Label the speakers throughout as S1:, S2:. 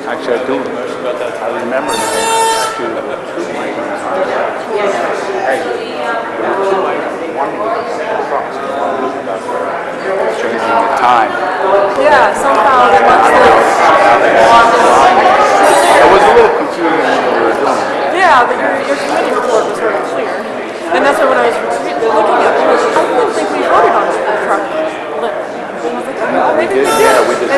S1: Actually, I do. I remember now. Actually, there were two items on there. Hey, there were two items. One was trucks, and one was about changing the time.
S2: Yeah, somehow they must have.
S1: It was a little confusing what we were doing.
S2: Yeah, but your committee report was very clear. And that's why when I was looking at it, I didn't think we voted on the truck limit. And I was like, oh, maybe we did.
S1: Yeah, we did.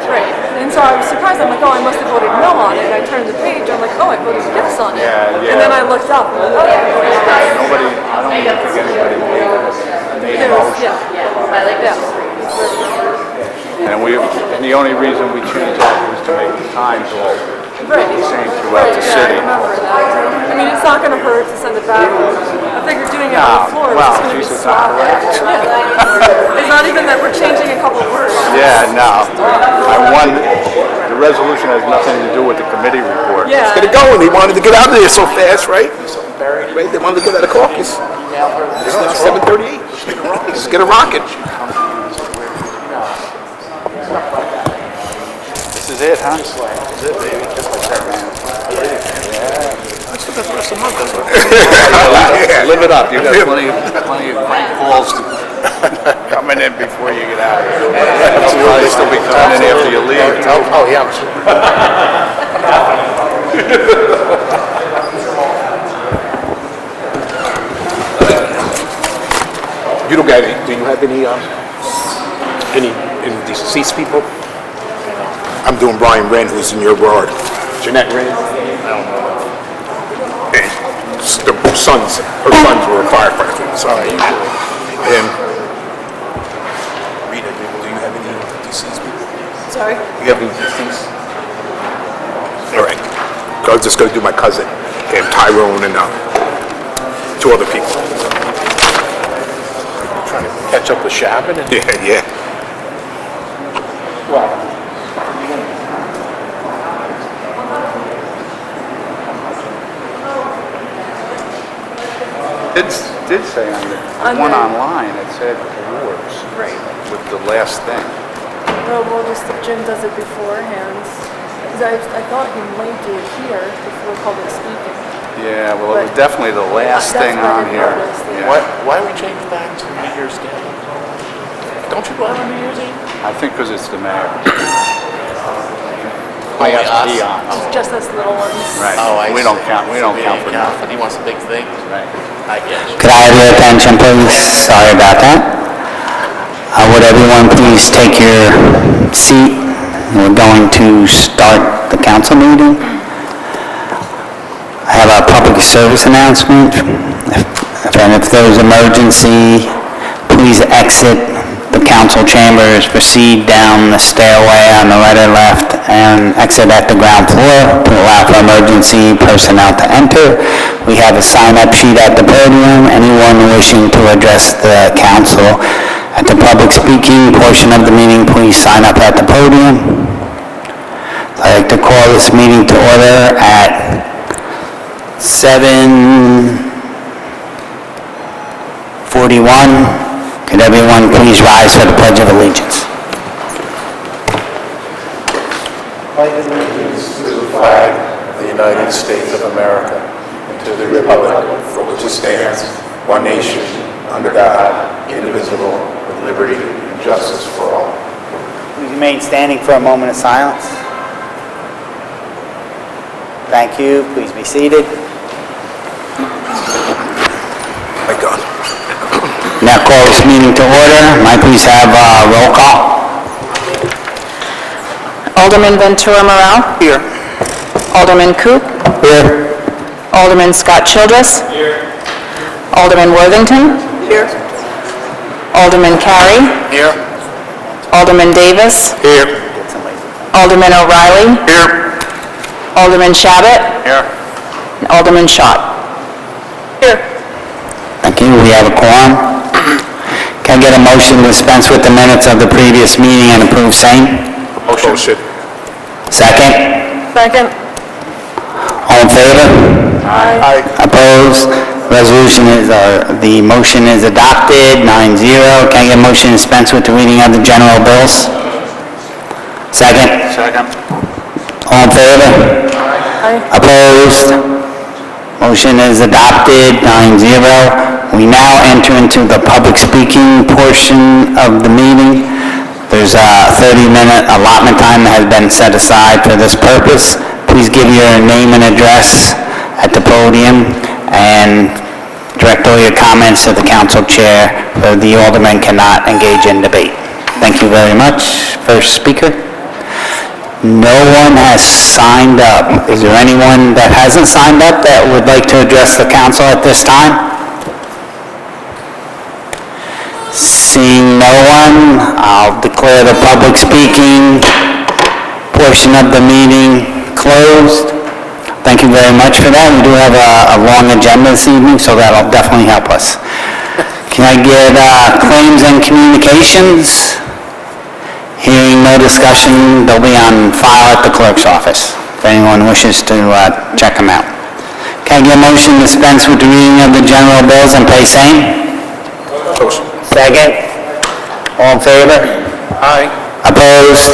S2: Right. And so I was surprised. I'm like, oh, I must have voted no on it. And I turned the page. I'm like, oh, I voted yes on it.
S1: Yeah.
S2: And then I looked up. And I'm like, oh, yeah.
S1: Nobody, I don't even think anybody made a motion.
S2: Yeah.
S1: And the only reason we changed that was to make the times all the same throughout the
S2: Yeah,
S1: city.
S2: I remember that. I mean, it's not going to hurt to send it back. I figured doing it on the floor was just going to be sloppy. It's not even that we're changing a couple words.
S1: Yeah, no. The resolution has nothing to do with the committee report.
S2: Yeah.
S3: Get it going. They wanted to get out of there so fast, right? Right? They wanted to get out of caucus. It's now 7:38. Let's get it rocking.
S1: This is it, huh? This is it, baby. Just like that, man.
S3: Let's look at the rest of the month.
S1: Live it up. You got plenty of crank calls coming in before you get out. They'll probably still be coming in after you leave.
S3: Oh, yeah, I'm sure. You don't got any, do you have any deceased people? I'm doing Brian Wren, who's in your ward. Jeanette Wren? And her sons were firefighters. Sorry. And Rita, do you have any deceased people?
S2: Sorry?
S3: You have any deceased? All right. I was just going to do my cousin, and Tyrone, and two other people.
S4: Trying to catch up with Shabbat?
S3: Yeah.
S1: It did say on the one online, it said awards.
S2: Right.
S1: With the last thing.
S2: No, well, just if Jim does it beforehand. Because I thought he might do it here before public speaking.
S1: Yeah, well, it was definitely the last thing on here. Yeah.
S4: Why are we changing back to New Year's Day? Don't you go out on New Year's Eve?
S1: I think because it's the mayor.
S4: Only us?
S1: Peons.
S2: Just us little ones.
S1: Right.
S4: Oh, I
S1: We don't
S4: see.
S1: count. We don't count for
S4: count.
S1: nothing.
S4: He wants a big thing.
S1: Right.
S4: I get you.
S5: Could I have your attention, please? Sorry about that. Would everyone please take your seat? We're going to start the council meeting. I have a public service announcement. If there's emergency, please exit the council chambers, proceed down the stairway on the right or left, and exit at the ground floor to allow for emergency personnel to enter. We have a sign-up sheet at the podium. Anyone wishing to address the council at the public speaking portion of the meeting, please sign up at the podium. I'd like to call this meeting to order at 7:41. Could everyone please rise for the Pledge of Allegiance?
S4: Pledge allegiance to the flag of the United States of America and to the republic for which it stands, one nation, under God, indivisible, with liberty and justice for all.
S5: Please remain standing for a moment of silence. Thank you. Please be seated.
S3: My God.
S5: Now call this meeting to order. Might I please have roll call?
S6: Alderman Ventura Morel.
S3: Here.
S6: Alderman Coop.
S5: Here.
S6: Alderman Scott Childress. Here. Alderman Worthington.
S3: Here.
S6: Alderman Carey.
S3: Here.
S6: Alderman Davis.
S3: Here.
S6: Alderman O'Reilly.
S3: Here.
S6: Alderman Shabbat.
S3: Here.
S6: And Alderman Schott.
S2: Here.
S5: Thank you. We have a quorum. Can I get a motion to dispense with the minutes of the previous meeting and approve same?
S3: Motion.
S5: Second?
S2: Second.
S5: All in favor?
S3: Aye.
S5: Opposed? The motion is adopted, 9-0. Can I get a motion to dispense with the reading of the general bills? Second?
S1: Second.
S5: All in favor? Opposed? Motion is adopted, 9-0. We now enter into the public speaking portion of the meeting. There's a 30-minute allotment time that has been set aside for this purpose. Please give your name and address at the podium and direct all your comments to the council chair, so the alderman cannot engage in debate. Thank you very much. First speaker. No one has signed up. Is there anyone that hasn't signed up that would like to address the council at this time? Seeing no one, I'll declare the public speaking portion of the meeting closed. Thank you very much for that. We do have a long agenda this evening, so that'll definitely help us. Can I get claims and communications? Hearing no discussion, they'll be on file at the clerk's office if anyone wishes to check them out. Can I get a motion to dispense with the reading of the general bills and pay same? Second. All in favor?
S1: Aye.
S5: Opposed?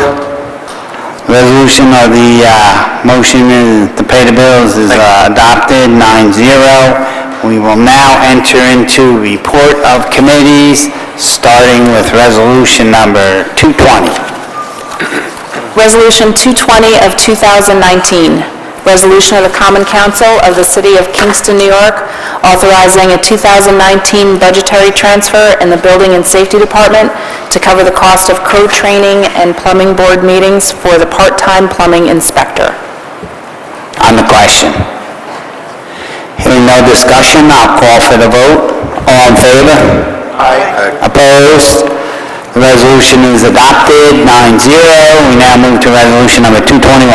S5: Resolution of the motion to pay the bills is adopted, 9-0. We will now enter into report of committees, starting with resolution number 220.
S6: Resolution 220 of 2019, resolution of the Common Council of the City of Kingston, New York, authorizing a 2019 budgetary transfer in the Building and Safety Department to cover the cost of code training and plumbing board meetings for the part-time plumbing inspector.
S5: On the question. Hearing no discussion, I'll call for the vote. All in favor?
S1: Aye.
S5: Opposed? The resolution is adopted, 9-0. We now move to resolution number 221.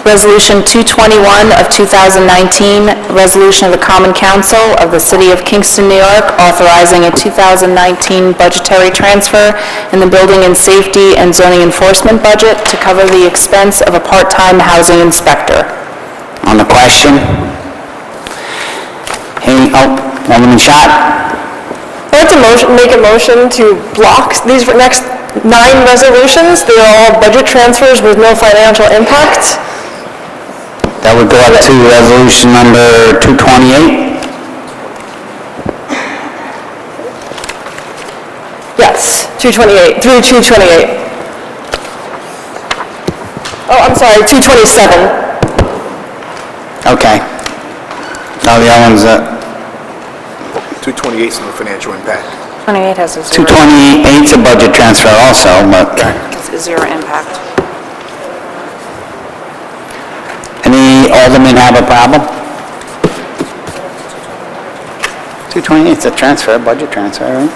S6: Resolution 221 of 2019, resolution of the Common Council of the City of Kingston, New York, authorizing a 2019 budgetary transfer in the Building and Safety and Zoning Enforcement budget to cover the expense of a part-time housing inspector.
S5: On the question? Alderman Schott?
S2: I'd like to make a motion to block these next 9 resolutions. They're all budget transfers with no financial impact.
S5: That would go up to resolution number 228.
S2: Yes, 228, through 228. Oh, I'm sorry, 227.
S5: Okay. Now the other one's
S3: 228 is no financial impact.
S6: 28 has a
S5: 228's a budget transfer also, but
S6: zero impact.
S5: any alderman have a problem? 228's a transfer, budget transfer, right?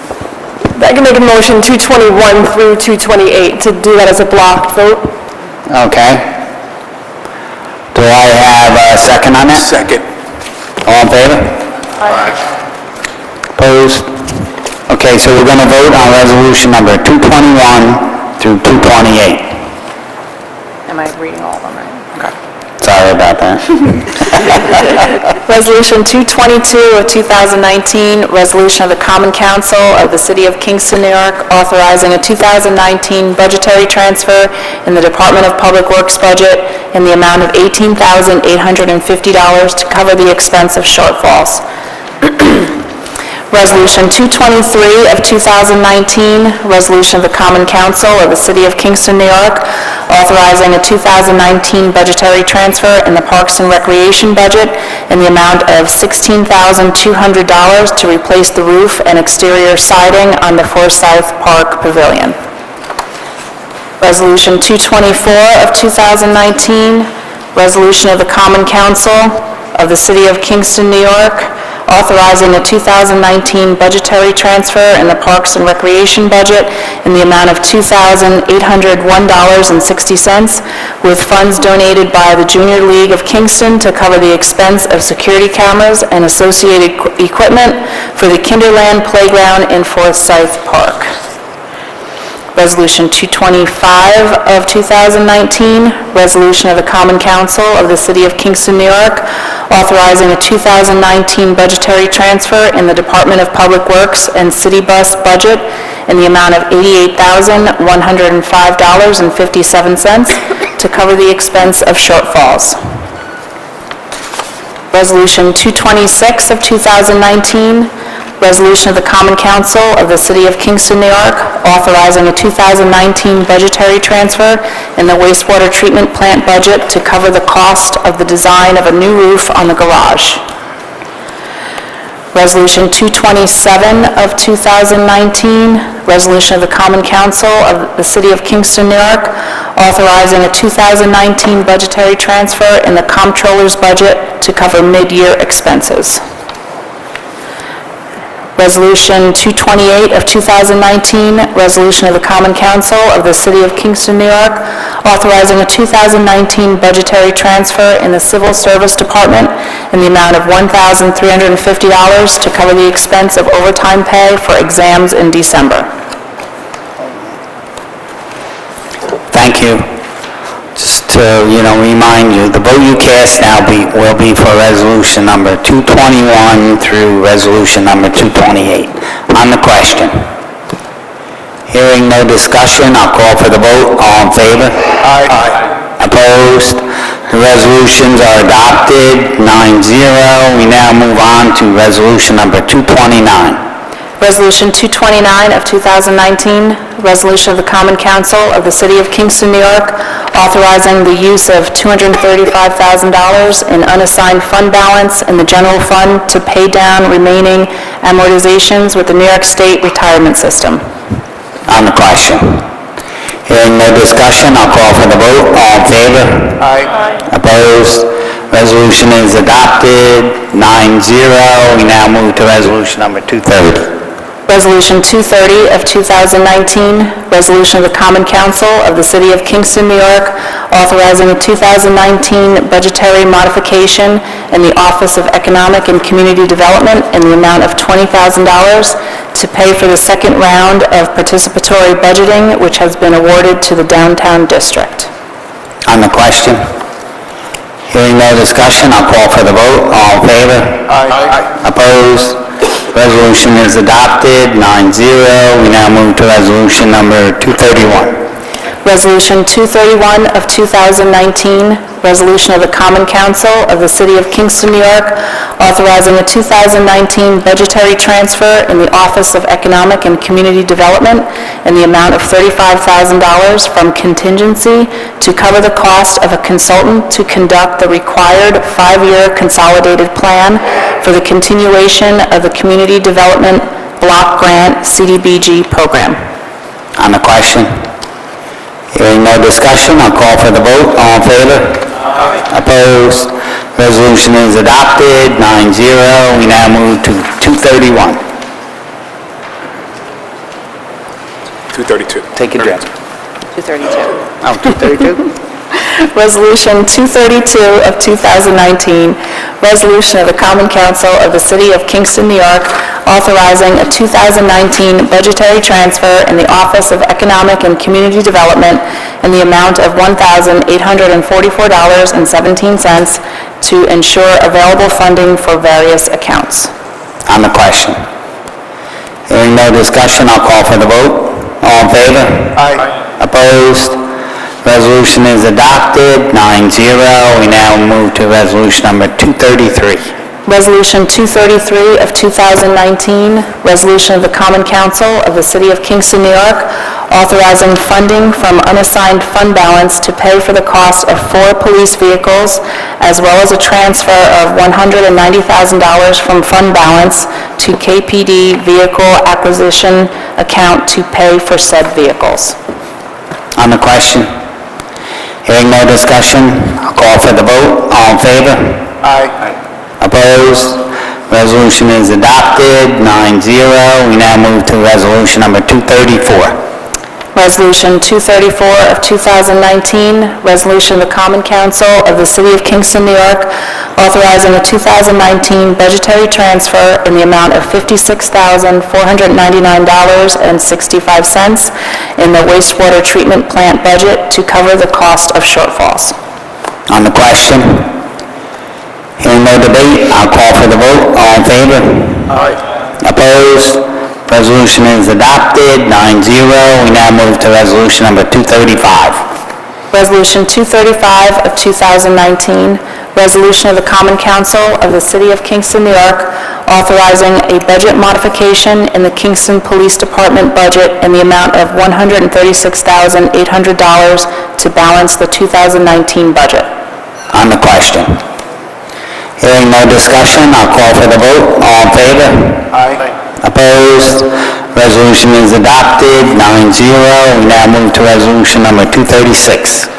S2: I can make a motion 221 through 228 to do that as a block vote.
S5: Okay. Do I have a second on that?
S3: Second.
S5: All in favor? Opposed? Okay, so we're going to vote on resolution number 221 through 228.
S6: Am I reading all of them right? Okay.
S5: Sorry about that.
S6: Resolution 222 of 2019, resolution of the Common Council of the City of Kingston, New York, authorizing a 2019 budgetary transfer in the Department of Public Works budget in the amount of $18,850 to cover the expense of shortfalls. Resolution 223 of 2019, resolution of the Common Council of the City of Kingston, New York, authorizing a 2019 budgetary transfer in the Parks and Recreation budget in the amount of $16,200 to replace the roof and exterior siding on the Forsyth Park Pavilion. Resolution 224 of 2019, resolution of the Common Council of the City of Kingston, New York, authorizing a 2019 budgetary transfer in the Parks and Recreation budget in the amount of $2,801.60 with funds donated by the Junior League of Kingston to cover the expense of security cameras and associated equipment for the Kinderland Playground in Forsyth Park. Resolution 225 of 2019, resolution of the Common Council of the City of Kingston, New York, authorizing a 2019 budgetary transfer in the Department of Public Works and City Bus budget in the amount of $88,105.57 to cover the expense of shortfalls. Resolution 226 of 2019, resolution of the Common Council of the City of Kingston, New York, authorizing a 2019 budgetary transfer in the wastewater treatment plant budget to cover the cost of the design of a new roof on the garage. Resolution 227 of 2019, resolution of the Common Council of the City of Kingston, New York, authorizing a 2019 budgetary transfer in the comptroller's budget to cover mid-year expenses. Resolution 228 of 2019, resolution of the Common Council of the City of Kingston, New York, authorizing a 2019 budgetary transfer in the Civil Service Department in the amount of $1,350 to cover the expense of overtime pay for exams in December.
S5: Thank you. Just to, remind you, the vote you cast now will be for resolution number 221 through resolution number 228. On the question. Hearing no discussion, I'll call for the vote. All in favor?
S3: Aye.
S5: Opposed? The resolutions are adopted, 9-0. We now move on to resolution number 229.
S6: Resolution 229 of 2019, resolution of the Common Council of the City of Kingston, New York, authorizing the use of $235,000 in unassigned fund balance in the general fund to pay down remaining amortizations with the New York State retirement system.
S5: On the question. Hearing no discussion, I'll call for the vote. All in favor?
S3: Aye.
S5: Opposed? Resolution is adopted, 9-0. We now move to resolution number 230.
S6: Resolution 230 of 2019, resolution of the Common Council of the City of Kingston, New York, authorizing a 2019 budgetary modification in the Office of Economic and Community Development in the amount of $20,000 to pay for the second round of participatory budgeting, which has been awarded to the downtown district.
S5: On the question. Hearing no discussion, I'll call for the vote. All in favor?
S3: Aye.
S5: Opposed? Resolution is adopted, 9-0. We now move to resolution number 231.
S6: Resolution 231 of 2019, resolution of the Common Council of the City of Kingston, New York, authorizing a 2019 budgetary transfer in the Office of Economic and Community Development in the amount of $35,000 from contingency to cover the cost of a consultant to conduct the required 5-year consolidated plan for the continuation of the Community Development Block Grant CDBG program.
S5: On the question. Hearing no discussion, I'll call for the vote. All in favor? Aye. Opposed? Resolution is adopted, 9-0. We now move to 231.
S3: 232.
S5: Take your drink.
S6: 232.
S5: Oh, 232?
S6: Resolution 232 of 2019, resolution of the Common Council of the City of Kingston, New York, authorizing a 2019 budgetary transfer in the Office of Economic and Community Development in the amount of $1,844.17 to ensure available funding for various accounts.
S5: On the question. Hearing no discussion, I'll call for the vote. All in favor?
S3: Aye.
S5: Opposed? Resolution is adopted, 9-0. We now move to resolution number 233.
S6: Resolution 233 of 2019, resolution of the Common Council of the City of Kingston, New York, authorizing funding from unassigned fund balance to pay for the cost of 4 police vehicles, as well as a transfer of $190,000 from fund balance to KPD Vehicle Acquisition Account to pay for said vehicles.
S5: On the question. Hearing no discussion, I'll call for the vote. All in favor?
S3: Aye.
S5: Opposed? Resolution is adopted, 9-0. We now move to resolution number 234.
S6: Resolution 234 of 2019, resolution of the Common Council of the City of Kingston, New York, authorizing a 2019 budgetary transfer in the amount of $56,499.65 in the wastewater treatment plant budget to cover the cost of shortfalls.
S5: On the question? Hearing no debate, I'll call for the vote. All in favor?
S3: Aye.
S5: Opposed? Resolution is adopted, 9-0. We now move to resolution number 235.
S6: Resolution 235 of 2019, resolution of the Common Council of the City of Kingston, New York, authorizing a budget modification in the Kingston Police Department budget in the amount of $136,800 to balance the 2019 budget.
S5: On the question? Hearing no discussion, I'll call for the vote. All in favor?
S4: Aye.
S5: Opposed? Resolution is adopted, 9-0. We now move to resolution number 236.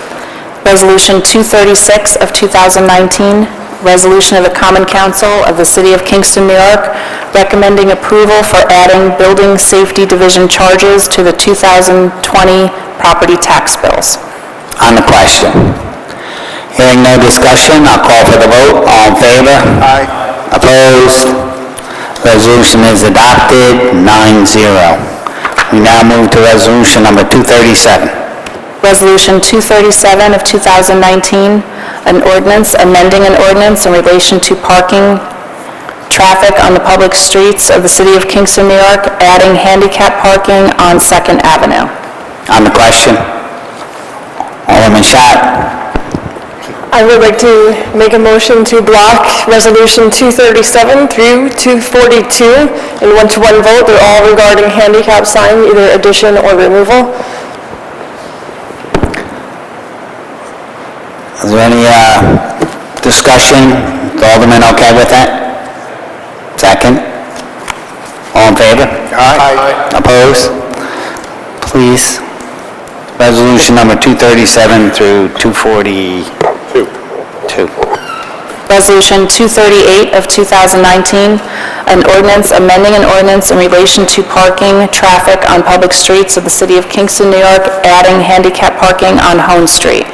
S6: Resolution 236 of 2019, resolution of the Common Council of the City of Kingston, New York, recommending approval for adding Building Safety Division charges to the 2020 property tax bills.
S5: On the question? Hearing no discussion, I'll call for the vote. All in favor?
S4: Aye.
S5: Opposed? Resolution is adopted, 9-0. We now move to resolution number 237.
S6: Resolution 237 of 2019, an ordinance amending an ordinance in relation to parking traffic on the public streets of the City of Kingston, New York, adding handicap parking on 2nd Avenue.
S5: On the question? Alderman Schott.
S2: I would like to make a motion to block Resolution 237 through 242 in one-to-one vote. They're all regarding handicap sign, either addition or removal.
S5: Is there any discussion? Is Alderman okay with that? Second? All in favor?
S4: Aye.
S5: Opposed? Please. Resolution number 237 through 242.
S6: Resolution 238 of 2019, an ordinance amending an ordinance in relation to parking traffic on public streets of the City of Kingston, New York, adding handicap parking on Hone Street.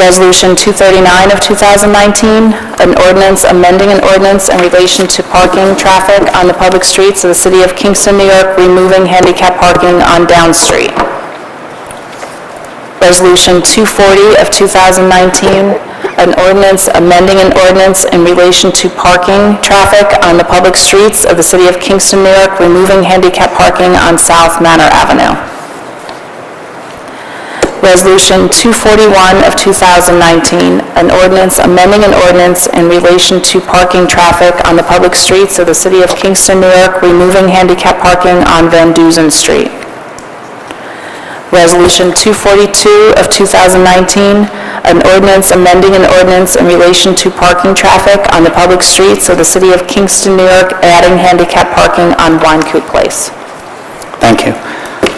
S6: Resolution 239 of 2019, an ordinance amending an ordinance in relation to parking traffic on the public streets of the City of Kingston, New York, removing handicap parking on Down Street. Resolution 240 of 2019, an ordinance amending an ordinance in relation to parking traffic on the public streets of the City of Kingston, New York, removing handicap parking on South Manor Avenue. Resolution 241 of 2019, an ordinance amending an ordinance in relation to parking traffic on the public streets of the City of Kingston, New York, removing handicap parking on Van Dusen Street. Resolution 242 of 2019, an ordinance amending an ordinance in relation to parking traffic on the public streets of the City of Kingston, New York, adding handicap parking on Wine Coop Place.
S5: Thank you.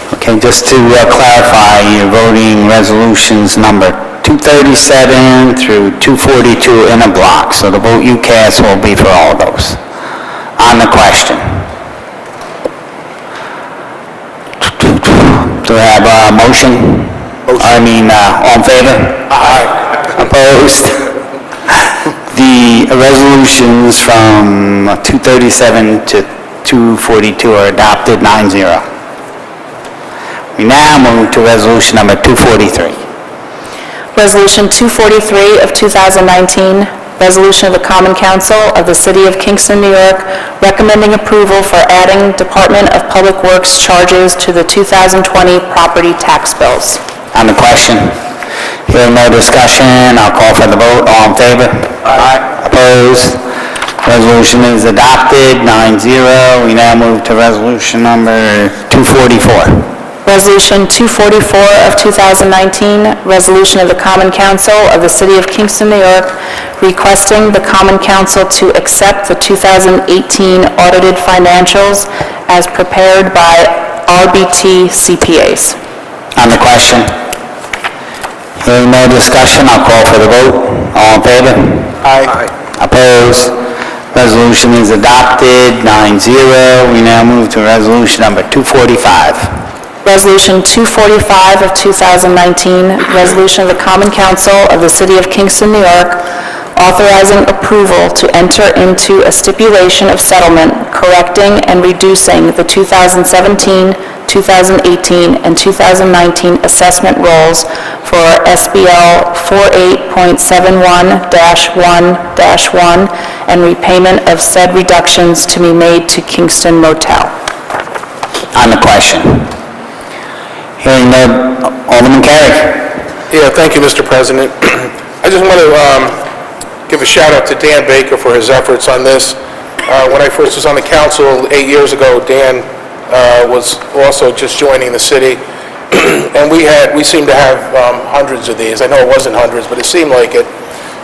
S5: Okay, just to clarify, you're voting resolutions number 237 through 242 in a block, so the vote you cast will be for all of those. On the question. Do we have a motion? All in favor? Aye. Opposed? The resolutions from 237 to 242 are adopted, 9-0. We now move to resolution number 243.
S6: Resolution 243 of 2019, resolution of the Common Council of the City of Kingston, New York, recommending approval for adding Department of Public Works charges to the 2020 property tax bills.
S5: On the question? Hearing no discussion, I'll call for the vote. All in favor? Aye. Opposed? Resolution is adopted, 9-0. We now move to resolution number 244.
S6: Resolution 244 of 2019, resolution of the Common Council of the City of Kingston, New York, requesting the Common Council to accept the 2018 audited financials as prepared by RBT CPAs.
S5: On the question? Hearing no discussion, I'll call for the vote. All in favor?
S4: Aye.
S5: Opposed? Resolution is adopted, 9-0. We now move to resolution number 245.
S6: Resolution 245 of 2019, resolution of the Common Council of the City of Kingston, New York, authorizing approval to enter into a stipulation of settlement correcting and reducing the 2017, 2018, and 2019 assessment rolls for SBL 48.71-1-1 and repayment of said reductions to be made to Kingston Motel.
S5: On the question? Hearing none, Alderman Carey.
S4: Yeah, thank you, Mr. President. I just want to give a shout out to Dan Baker for his efforts on this. When I first was on the council 8 years ago, Dan was also just joining the city, and we seemed to have hundreds of these. I know it wasn't hundreds, but it seemed like it.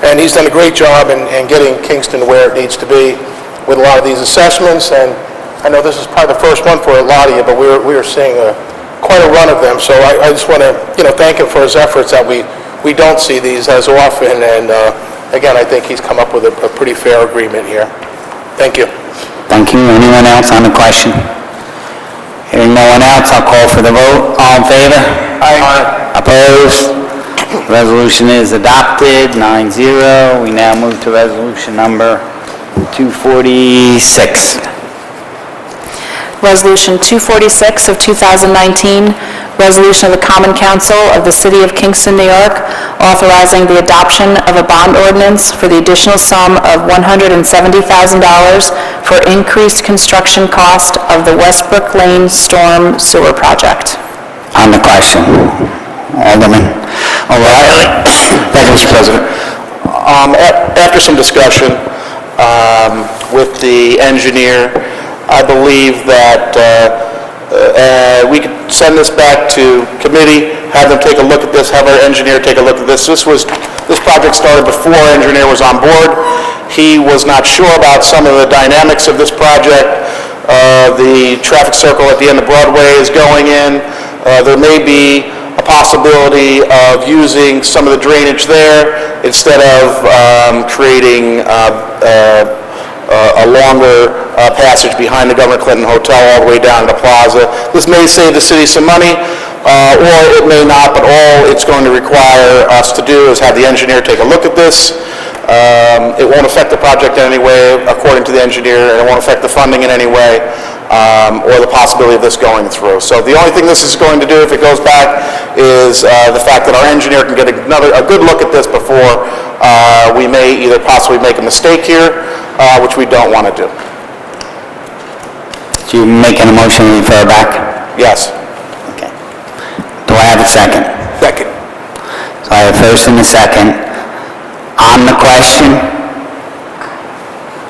S4: And he's done a great job in getting Kingston to where it needs to be with a lot of these assessments. And I know this is probably the first one for a lot of you, but we are seeing quite a run of them. So I just want to thank him for his efforts that we don't see these as often. And again, I think he's come up with a pretty fair agreement here. Thank you.
S5: Thank you. Anyone else on the question? Hearing no one else, I'll call for the vote. All in favor? Aye. Opposed? Resolution is adopted, 9-0. We now move to resolution number 246.
S6: Resolution 246 of 2019, resolution of the Common Council of the City of Kingston, New York, authorizing the adoption of a bond ordinance for the additional sum of $170,000 for increased construction cost of the Westbrook Lane Storm Sewer Project.
S5: On the question, Alderman O'Reilly.
S4: Thank you, Mr. President. After some discussion with the engineer, I believe that we could send this back to committee, have them take a look at this, have our engineer take a look at this. This project started before our engineer was on board. He was not sure about some of the dynamics of this project. The traffic circle at the end of Broadway is going in. There may be a possibility of using some of the drainage there instead of creating a longer passage behind the Governor Clinton Hotel all the way down to the plaza. This may save the city some money, or it may not, but all it's going to require us to do is have the engineer take a look at this. It won't affect the project in any way, according to the engineer, and it won't affect the funding in any way, or the possibility of this going through. So the only thing this is going to do, if it goes back, is the fact that our engineer can get a good look at this before we may either possibly make a mistake here, which we don't want to do.
S5: So you making a motion to refer back?
S4: Yes.
S5: Okay. Do I have a second?
S4: Second.
S5: So I have a first and a second. On the question,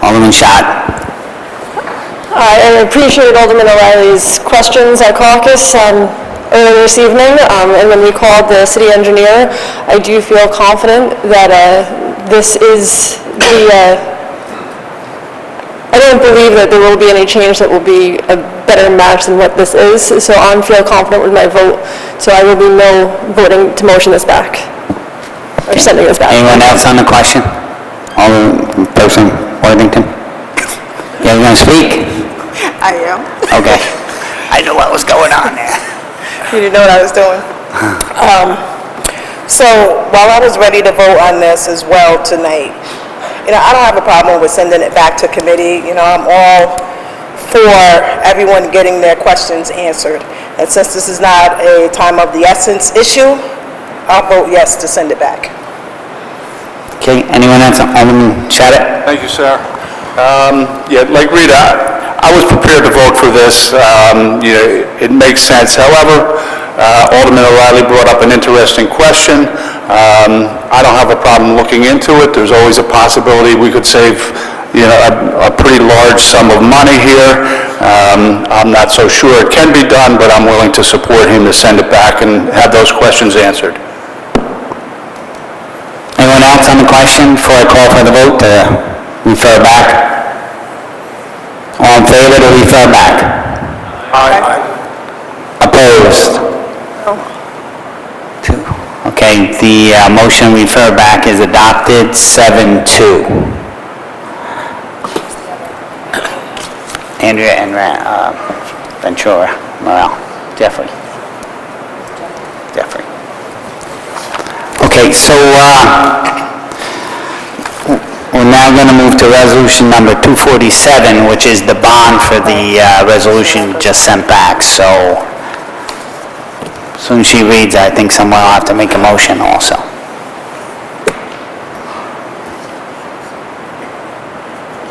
S5: Alderman Schott.
S2: I appreciated Alderman O'Reilly's questions at caucus earlier this evening, and when we called the city engineer, I do feel confident that this is I don't believe that there will be any change that will be a better match than what this is, so I feel confident with my vote, so I will be no voting to motion this back, or sending this back.
S5: Anyone else on the question? Alderperson Worthington? You're going to speak?
S7: I am.
S5: Okay. I knew what was going on there.
S7: You didn't know what I was doing. So while I was ready to vote on this as well tonight, I don't have a problem with sending it back to committee. I'm all for everyone getting their questions answered. And since this is not a time of the essence issue, I'll vote yes to send it back.
S5: Okay, anyone else? Alderman Schott?
S1: Thank you, sir. Yeah, like Rita, I was prepared to vote for this. It makes sense. However, Alderman O'Reilly brought up an interesting question. I don't have a problem looking into it. There's always a possibility we could save, a pretty large sum of money here. I'm not so sure it can be done, but I'm willing to support him to send it back and have those questions answered.
S5: Anyone else on the question before I call for the vote to refer back? All in favor to refer back?
S4: Aye.
S5: Opposed? Two. Okay, the motion refer back is adopted, 7-2. Andrea and Ventura, Morale, Jeffrey. Okay, so we're now going to move to resolution number 247, which is the bond for the resolution just sent back. So As soon as she reads, I think someone will have to make a motion also.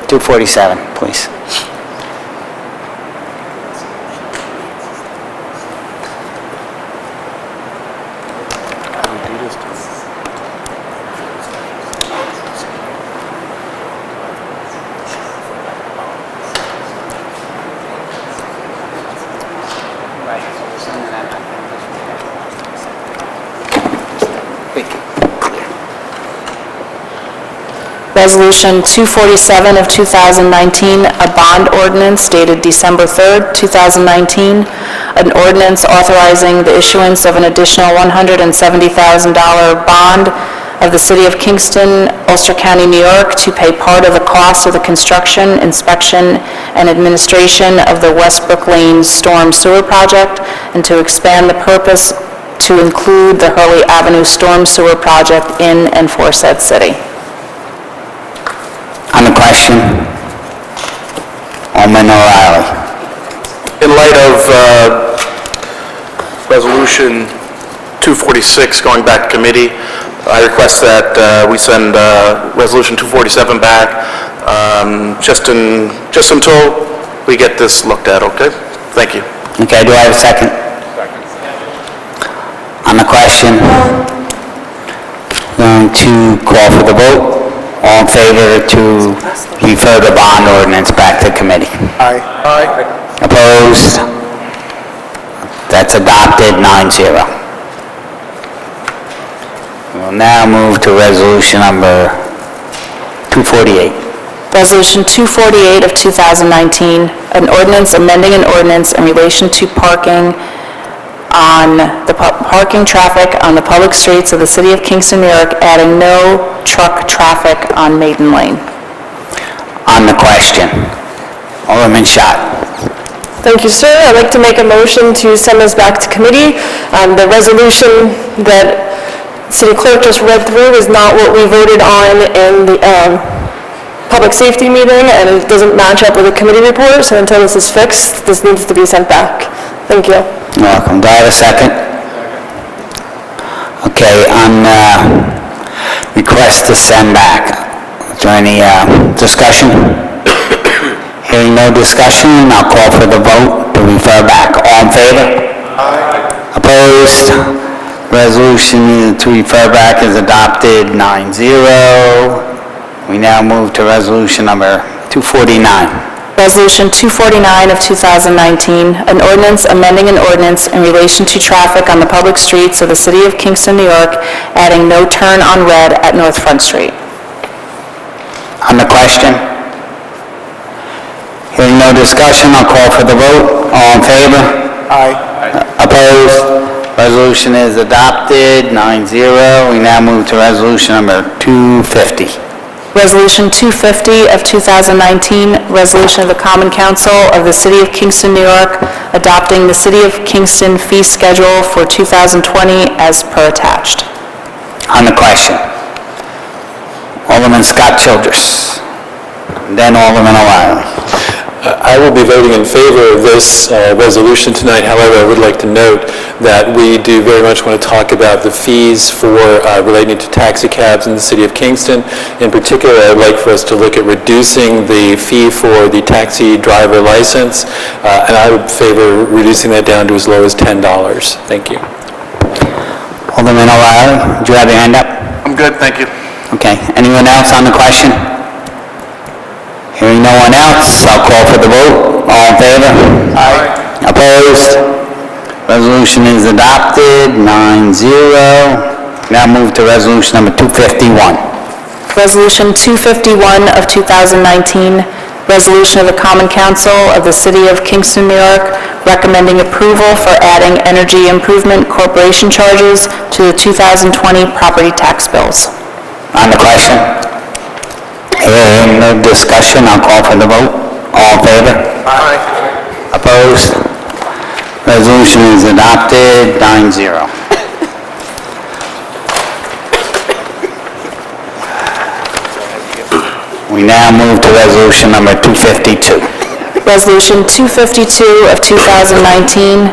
S5: $247, please.
S6: Resolution 247 of 2019, a bond ordinance dated December 3rd, 2019, an ordinance authorizing the issuance of an additional $170,000 bond of the City of Kingston, Ulster County, New York, to pay part of the cost of the construction, inspection, and administration of the Westbrook Lane Storm Sewer Project, and to expand the purpose to include the Hurley Avenue Storm Sewer Project in and for said city.
S5: On the question, Alderman O'Reilly.
S3: In light of Resolution 246 going back to committee, I request that we send Resolution 247 back just until we get this looked at, okay? Thank you.
S5: Okay, do I have a second? On the question, going to call for the vote. All in favor to refer the bond ordinance back to committee?
S3: Aye.
S5: Opposed? That's adopted, 9-0. We'll now move to resolution number 248.
S6: Resolution 248 of 2019, an ordinance amending an ordinance in relation to parking traffic on the public streets of the City of Kingston, New York, adding no truck traffic on Maiden Lane.
S5: On the question, Alderman Schott.
S2: Thank you, sir. I'd like to make a motion to send this back to committee. The resolution that City Clerk just read through is not what we voted on in the public safety meeting, and it doesn't match up with the committee report, so until this is fixed, this needs to be sent back. Thank you.
S5: You're welcome. Do I have a second? Okay, on request to send back, is there any discussion? Hearing no discussion, I'll call for the vote to refer back. All in favor? Aye. Opposed? Resolution to refer back is adopted, 9-0. We now move to resolution number 249.
S6: Resolution 249 of 2019, an ordinance amending an ordinance in relation to traffic on the public streets of the City of Kingston, New York, adding no turn on red at North Front Street.
S5: On the question? Hearing no discussion, I'll call for the vote. All in favor?
S3: Aye.
S5: Opposed? Resolution is adopted, 9-0. We now move to resolution number 250.
S6: Resolution 250 of 2019, resolution of the Common Council of the City of Kingston, New York, adopting the City of Kingston fee schedule for 2020 as per attached.
S5: On the question, Alderman Scott Childress, then Alderman O'Reilly.
S8: I will be voting in favor of this resolution tonight. However, I would like to note that we do very much want to talk about the fees for relating to taxi cabs in the City of Kingston. In particular, I would like for us to look at reducing the fee for the taxi driver license, and I would favor reducing that down to as low as $10. Thank you.
S5: Alderman O'Reilly, do you have your hand up?
S3: I'm good, thank you.
S5: Okay. Anyone else on the question? Hearing no one else, I'll call for the vote. All in favor? Aye. Opposed? Resolution is adopted, 9-0. Now move to resolution number 251.
S6: Resolution 251 of 2019, resolution of the Common Council of the City of Kingston, New York, recommending approval for adding Energy Improvement Corporation charges to the 2020 property tax bills.
S5: On the question? Hearing no discussion, I'll call for the vote. All in favor?
S3: Aye.
S5: Opposed? Resolution is adopted, 9-0. We now move to resolution number 252.
S6: Resolution 252 of 2019,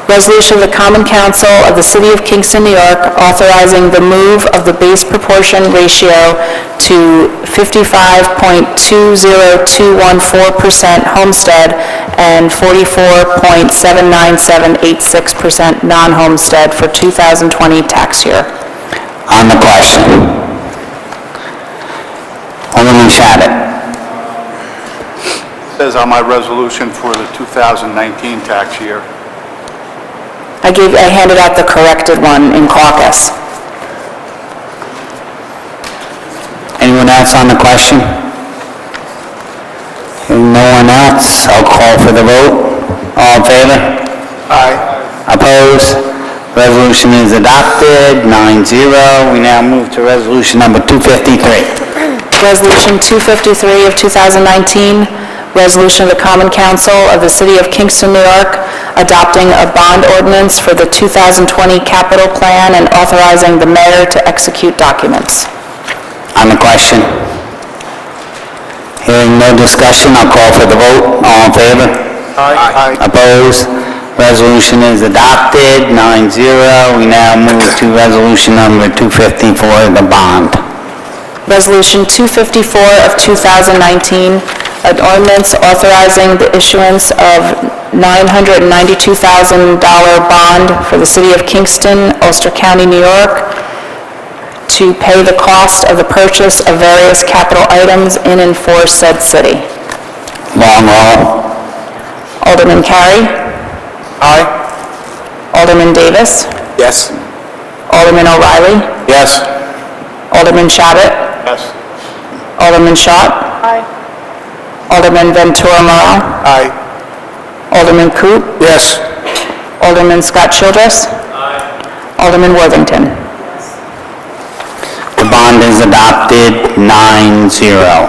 S6: Resolution of the Common Council of the City of Kingston, New York, authorizing the move of the base proportion ratio to 55.20214% homestead and 44.79786% non-homestead for 2020 tax year.
S5: On the question. Alderman Shabbat.
S1: Says on my resolution for the 2019 tax year.
S6: I handed out the corrected one in caucus.
S5: Anyone else on the question? Hearing no one else, I'll call for the vote. All in favor?
S4: Aye.
S5: Opposed? Resolution is adopted, 9-0. We now move to resolution number 253.
S6: Resolution 253 of 2019, resolution of the Common Council of the City of Kingston, New York, adopting a bond ordinance for the 2020 capital plan and authorizing the mayor to execute documents.
S5: On the question? Hearing no discussion, I'll call for the vote. All in favor?
S4: Aye.
S5: Opposed? Resolution is adopted, 9-0. We now move to resolution number 254, the bond.
S6: Resolution 254 of 2019, an ordinance authorizing the issuance of $992,000 bond for the City of Kingston, Ulster County, New York, to pay the cost of the purchase of various capital items in and for said city.
S5: Long roll.
S6: Alderman Carey.
S4: Aye.
S6: Alderman Davis.
S4: Yes.
S6: Alderman O'Reilly.
S4: Yes.
S6: Alderman Shabbat.
S1: Yes.
S6: Alderman Schott.
S7: Aye.
S6: Alderman Ventura Morel.
S4: Aye.
S6: Alderman Coote.
S4: Yes.
S6: Alderman Scott Childress. Alderman Worthington.
S5: The bond is adopted, 9-0.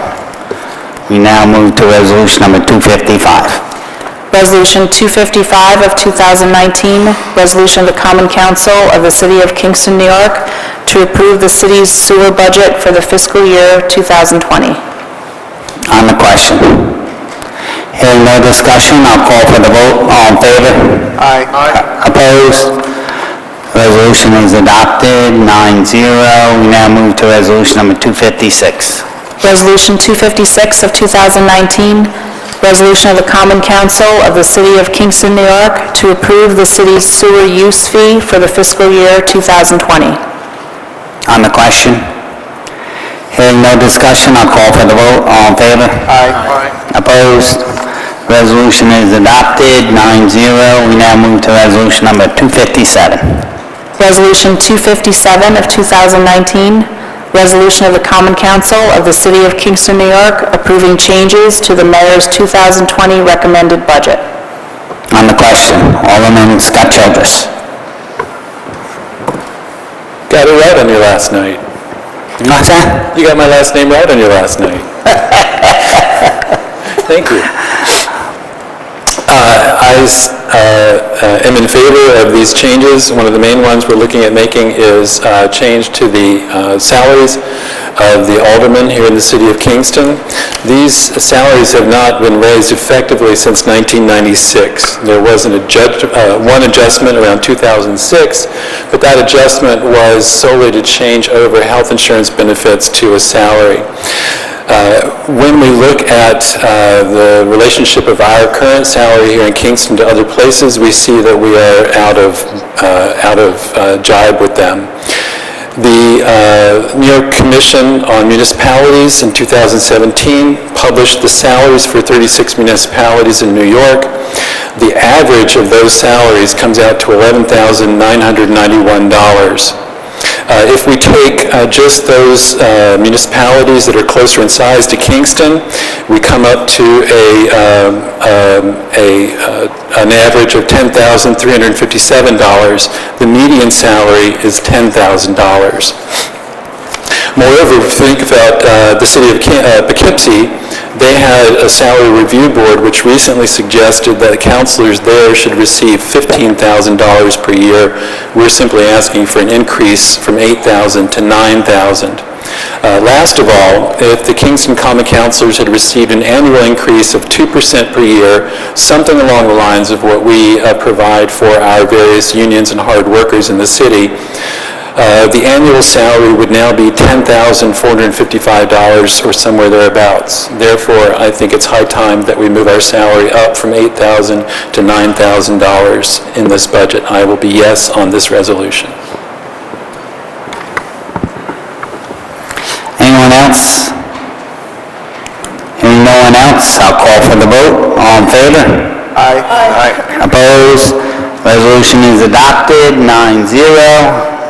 S5: We now move to resolution number 255.
S6: Resolution 255 of 2019, resolution of the Common Council of the City of Kingston, New York, to approve the city's sewer budget for the fiscal year 2020.
S5: On the question. Hearing no discussion, I'll call for the vote. All in favor?
S4: Aye.
S5: Opposed? Resolution is adopted, 9-0. We now move to resolution number 256.
S6: Resolution 256 of 2019, resolution of the Common Council of the City of Kingston, New York, to approve the city's sewer use fee for the fiscal year 2020.
S5: On the question. Hearing no discussion, I'll call for the vote. All in favor?
S4: Aye.
S5: Opposed? Resolution is adopted, 9-0. We now move to resolution number 257.
S6: Resolution 257 of 2019, resolution of the Common Council of the City of Kingston, New York, approving changes to the mayor's 2020 recommended budget.
S5: On the question, Alderman Scott Childress.
S8: Got it right on your last night.
S5: What's that?
S8: You got my last name right on your last night. Thank you. I am in favor of these changes. One of the main ones we're looking at making is change to the salaries of the aldermen here in the city of Kingston. These salaries have not been raised effectively since 1996. There was one adjustment around 2006, but that adjustment was solely to change over health insurance benefits to a salary. When we look at the relationship of our current salary here in Kingston to other places, we see that we are out of jibe with them. The New York Commission on Municipalities in 2017 published the salaries for 36 municipalities in New York. The average of those salaries comes out to $11,991. If we take just those municipalities that are closer in size to Kingston, we come up to an average of $10,357. The median salary is $10,000. Moreover, if you think about the city of Poughkeepsie, they had a salary review board which recently suggested that councilors there should receive $15,000 per year. We're simply asking for an increase from $8,000 to $9,000. Last of all, if the Kingston Common Councilors had received an annual increase of 2% per year, something along the lines of what we provide for our various unions and hard workers in the city, the annual salary would now be $10,455 or somewhere thereabouts. Therefore, I think it's high time that we move our salary up from $8,000 to $9,000 in this budget. I will be yes on this resolution.
S5: Anyone else? Hearing no one else, I'll call for the vote. All in favor?
S1: Aye.
S5: Opposed? Resolution is adopted, 9-0.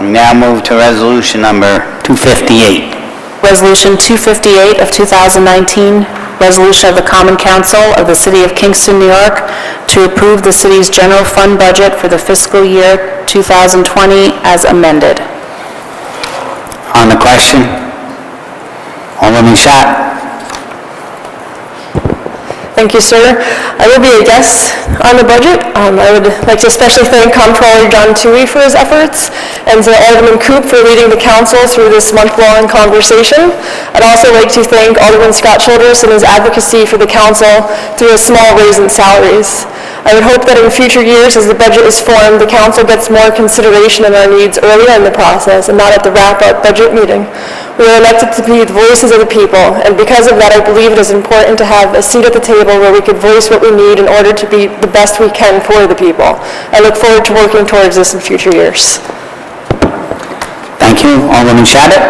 S5: We now move to resolution number 258.
S6: Resolution 258 of 2019, resolution of the Common Council of the City of Kingston, New York, to approve the city's general fund budget for the fiscal year 2020 as amended.
S5: On the question? Alderman Schott.
S2: Thank you, sir. I will be a yes on the budget. I would like to especially thank Comptroller John Toohey for his efforts, and to Alderman Coop for leading the council through this month-long conversation. I'd also like to thank Alderman Scott Childress and his advocacy for the council through a small raise in salaries. I would hope that in future years, as the budget is formed, the council gets more consideration of our needs earlier in the process and not at the wrap-up budget meeting. We are elected to be the voices of the people, and because of that, I believe it is important to have a seat at the table where we could voice what we need in order to be the best we can for the people. I look forward to working towards this in future years.
S5: Thank you. Alderman Shattuck.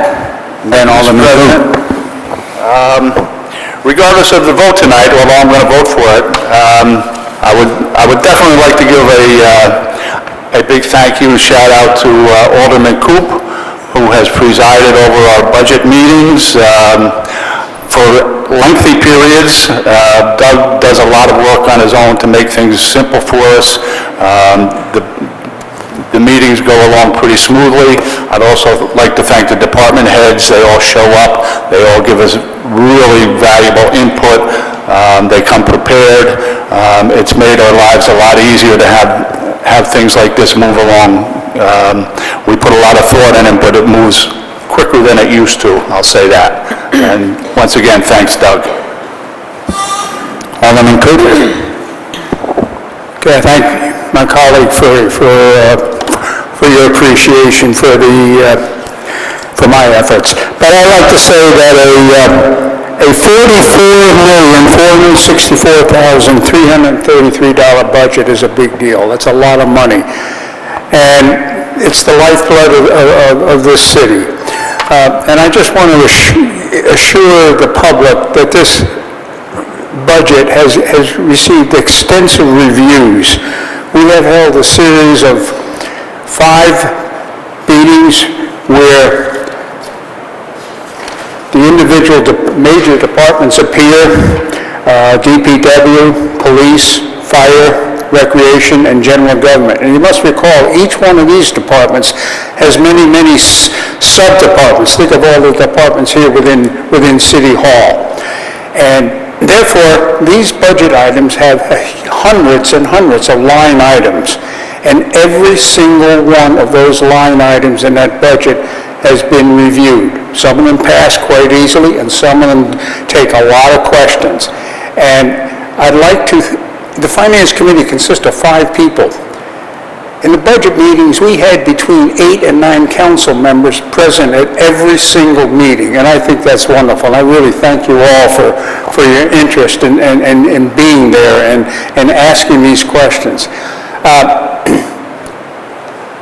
S5: Then Alderman Coop.
S1: Regardless of the vote tonight, although I'm going to vote for it, I would definitely like to give a big thank you, shout out to Alderman Coop, who has presided over our budget meetings for lengthy periods. Doug does a lot of work on his own to make things simple for us. The meetings go along pretty smoothly. I'd also like to thank the department heads. They all show up. They all give us really valuable input. They come prepared. It's made our lives a lot easier to have things like this move along. We put a lot of thought in it, but it moves quicker than it used to, I'll say that. And once again, thanks, Doug.
S5: Alderman Coop.
S4: Okay, I thank my colleague for your appreciation for my efforts. But I'd like to say that a $44,464,333 budget is a big deal. That's a lot of money. And it's the lifeblood of this city. And I just want to assure the public that this budget has received extensive reviews. We have held a series of 5 meetings where the individual major departments appear, DPW, police, fire, recreation, and general government. And you must recall, each one of these departments has many, many sub-departments. Think of all the departments here within City Hall. And therefore, these budget items have hundreds and hundreds of line items. And every single one of those line items in that budget has been reviewed. Some of them pass quite easily, and some of them take a lot of questions. And I'd like to, the Finance Committee consists of 5 people. In the budget meetings, we had between 8 and 9 council members present at every single meeting, and I think that's wonderful. And I really thank you all for your interest in being there and asking these questions.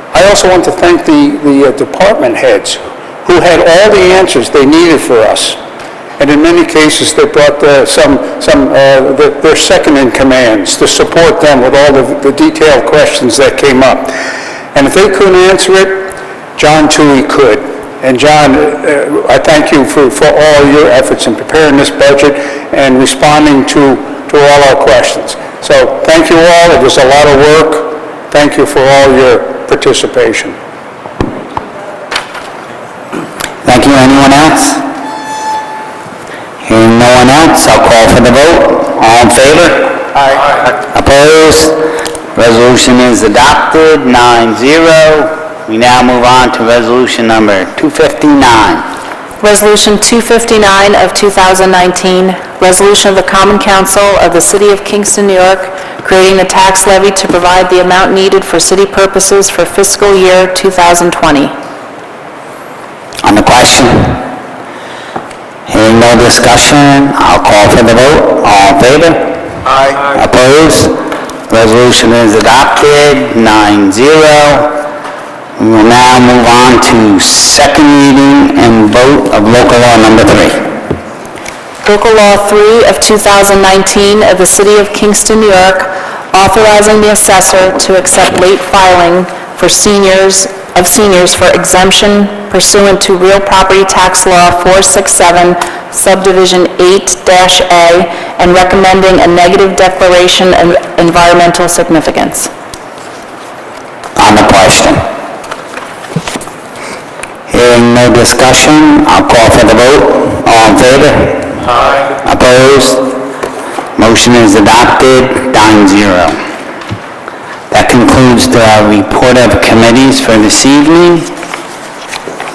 S4: I also want to thank the department heads who had all the answers they needed for us. And in many cases, they brought their second-in-commands to support them with all the detailed questions that came up. And if they couldn't answer it, John Toohey could. And John, I thank you for all your efforts in preparing this budget and responding to all our questions. So thank you all. It was a lot of work. Thank you for all your participation.
S5: Thank you. Anyone else? Hearing no one else, I'll call for the vote. All in favor?
S1: Aye.
S5: Opposed? Resolution is adopted, 9-0. We now move on to resolution number 259.
S6: Resolution 259 of 2019, resolution of the Common Council of the City of Kingston, New York, creating the tax levy to provide the amount needed for city purposes for fiscal year 2020.
S5: On the question? Hearing no discussion, I'll call for the vote. All in favor? Aye. Opposed? Resolution is adopted, 9-0. We will now move on to second reading and vote of local law number 3.
S6: Local Law 3 of 2019 of the City of Kingston, New York, authorizing the assessor to accept late filing for seniors for exemption pursuant to Real Property Tax Law 467, Subdivision 8-A, and recommending a negative declaration of environmental significance.
S5: On the question? Hearing no discussion, I'll call for the vote. All in favor? Aye. Opposed? Motion is adopted, 9-0. That concludes the report of committees for this evening.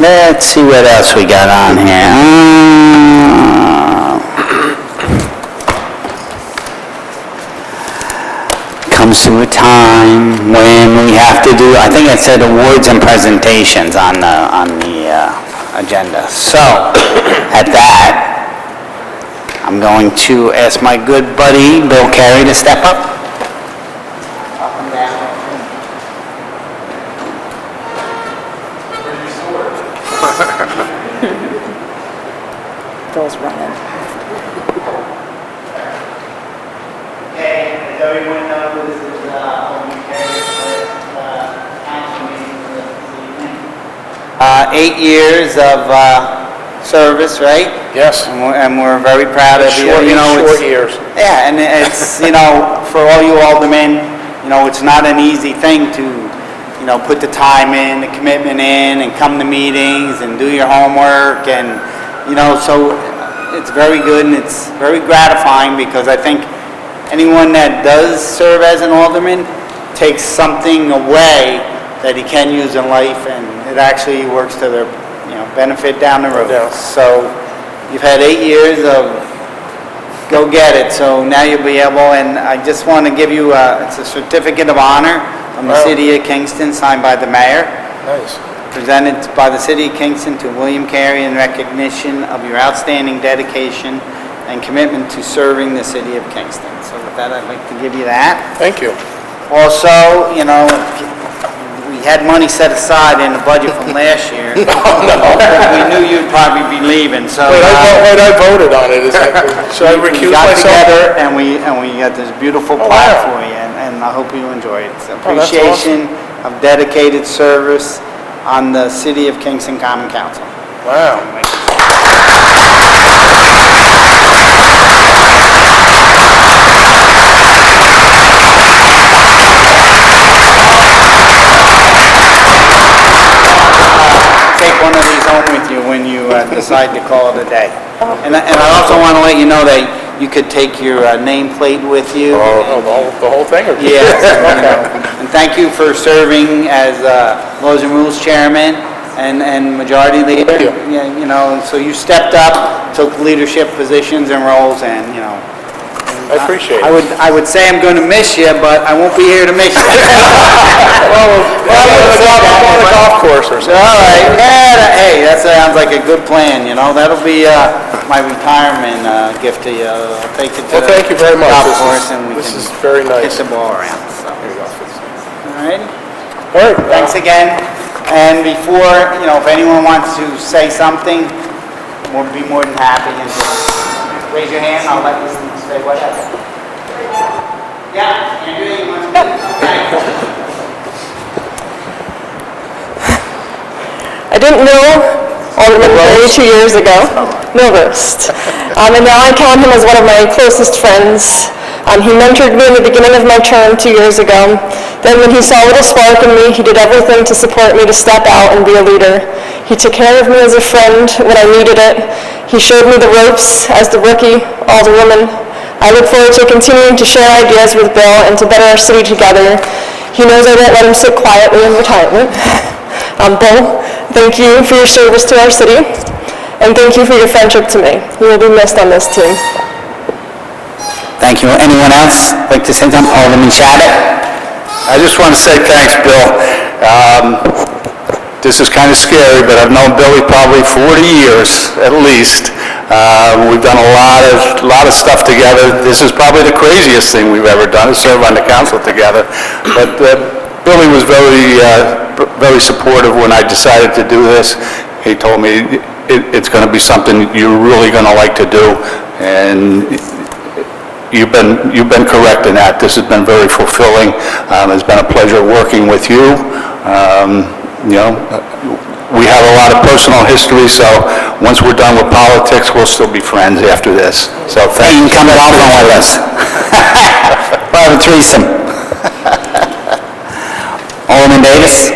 S5: Let's see what else we got on here. Comes to a time when we have to do, I think it said awards and presentations on the agenda. So, at that, I'm going to ask my good buddy, Bill Carey, to step up. Up and down.
S6: Bill's running.
S5: Okay, as everyone knows, this is Alderman Carey's first council meeting this evening. 8 years of service, right?
S4: Yes.
S5: And we're very proud of you.
S4: Short,
S5: You know,
S4: short
S5: it's-
S4: years.
S5: Yeah, and it's, for all you aldermen, it's not an easy thing to, put the time in, the commitment in, and come to meetings, and do your homework, and, so it's very good, and it's very gratifying, because I think anyone that does serve as an alderman takes something away that he can use in life, and it actually works to their, benefit down the road.
S4: Yeah.
S5: So you've had 8 years of go get it, so now you'll be able, and I just want to give you, it's a certificate of honor from the
S4: Wow.
S5: City of Kingston, signed by the mayor,
S4: Nice.
S5: presented by the City of Kingston to William Carey in recognition of your outstanding dedication and commitment to serving the City of Kingston. So with that, I'd like to give you that.
S4: Thank you.
S5: Also, we had money set aside in the budget from last year. We knew you'd probably be leaving, so.
S4: Wait, I voted on it. Should I
S5: We
S4: recuse
S5: got
S4: myself?
S5: together and we got this beautiful
S4: Oh,
S5: plaque
S4: wow.
S5: for you, and I hope you enjoy it. It's
S4: Oh, that's
S5: appreciation of dedicated service on the City of Kingston Common Council.
S4: Wow.
S5: Take one of these home with you when you decide to call it a day. And I also want to let you know that you could take your nameplate with you.
S4: Oh, the whole thing? Or
S5: Yes.
S4: Okay.
S5: And thank you for serving as Laws and Rules Chairman and Majority Leader.
S4: Thank you.
S5: Yeah, so you stepped up, took leadership positions and roles, and,
S4: I appreciate
S5: I
S4: it.
S5: would say I'm going to miss you, but I won't be here to miss you.
S4: Well, on the golf course or something.
S5: All right, hey, that sounds like a good plan, that'll be my retirement gift to you. I'll take it to
S4: Well, thank you very much.
S5: golf
S4: This is-
S5: course and we
S4: this
S5: can
S4: is very
S5: hit
S4: nice.
S5: the ball around, so.
S4: There you go.
S5: All right,
S4: All right.
S5: thanks again. And before, if anyone wants to say something, we'll be more than happy, and just raise your hand, I'll let you say whatever. Yeah, Andrea, you want to say something?
S2: I didn't know Alderman Carey 2 years ago, Milhurst. And now I count him as one of my closest friends. He mentored me in the beginning of my term 2 years ago. Then when he saw a little spark in me, he did everything to support me to step out and be a leader. He took care of me as a friend when I needed it. He showed me the ropes as the rookie alderwoman. I look forward to continuing to share ideas with Bill and to better our city together. He knows I won't let him sit quietly in retirement. Bill, thank you for your service to our city. And thank you for your friendship to me. You will be missed on this team.
S5: Thank you. Anyone else like to say something? Alderman Shabbat?
S4: I just want to say thanks, Bill. This is kind of scary, but I've known Billy probably 40 years at least. We've done a lot of stuff together. This is probably the craziest thing we've ever done, is serve on the council together. But Billy was very supportive when I decided to do this. He told me it's going to be something you're really going to like to do, and you've been correct in that. This has been very fulfilling. It's been a pleasure working with you. We have a lot of personal history, so once we're done with politics, we'll still be friends after this. So thank you.
S5: You can come golfing with us. We'll have a threesome. Alderman Davis?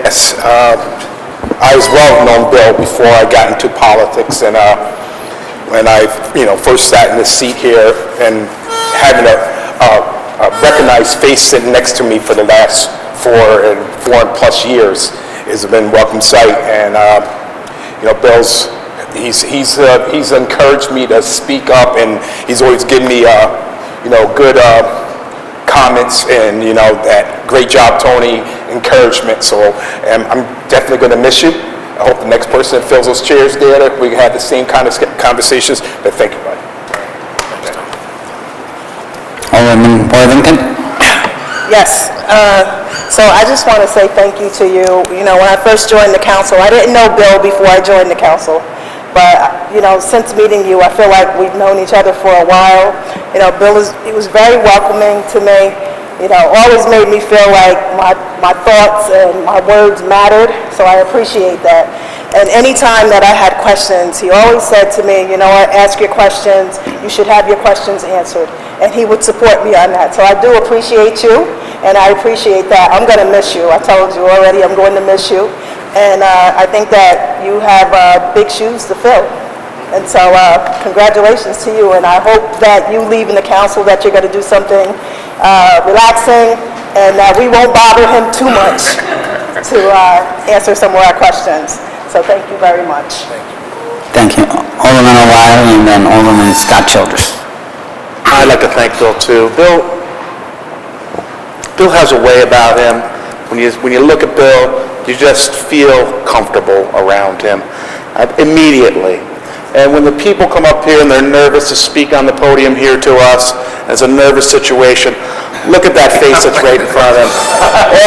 S4: Yes, I as well known Bill before I got into politics, and when I first sat in this seat here and having a recognized face sitting next to me for the last 4 and plus years has been a welcome sight. And Bill's he's encouraged me to speak up, and he's always given me good comments and that great job, Tony, encouragement. So I'm definitely going to miss you. I hope the next person that fills those chairs there, that we can have the same kind of conversations. But thank you, buddy.
S5: Alderman Worthington?
S7: Yes. So I just want to say thank you to you. When I first joined the council, I didn't know Bill before I joined the council. But, since meeting you, I feel like we've known each other for a while. Bill was very welcoming to me. Always made me feel like my thoughts and my words mattered. So I appreciate that. And any time that I had questions, he always said to me, ask your questions. You should have your questions answered. And he would support me on that. So I do appreciate you, and I appreciate that. I'm going to miss you. I told you already I'm going to miss you. And I think that you have big shoes to fill. And so congratulations to you, and I hope that you leave in the council that you're going to do something relaxing, and that we won't bother him too much to answer some more of our questions. So thank you very much.
S5: Thank you. Alderman O'Reilly and then Alderman Scott Childress.
S3: I'd like to thank Bill, too. Bill has a way about him. When you look at Bill, you just feel comfortable around him immediately. And when the people come up here and they're nervous to speak on the podium here to us, it's a nervous situation, look at that face that's right in front of them.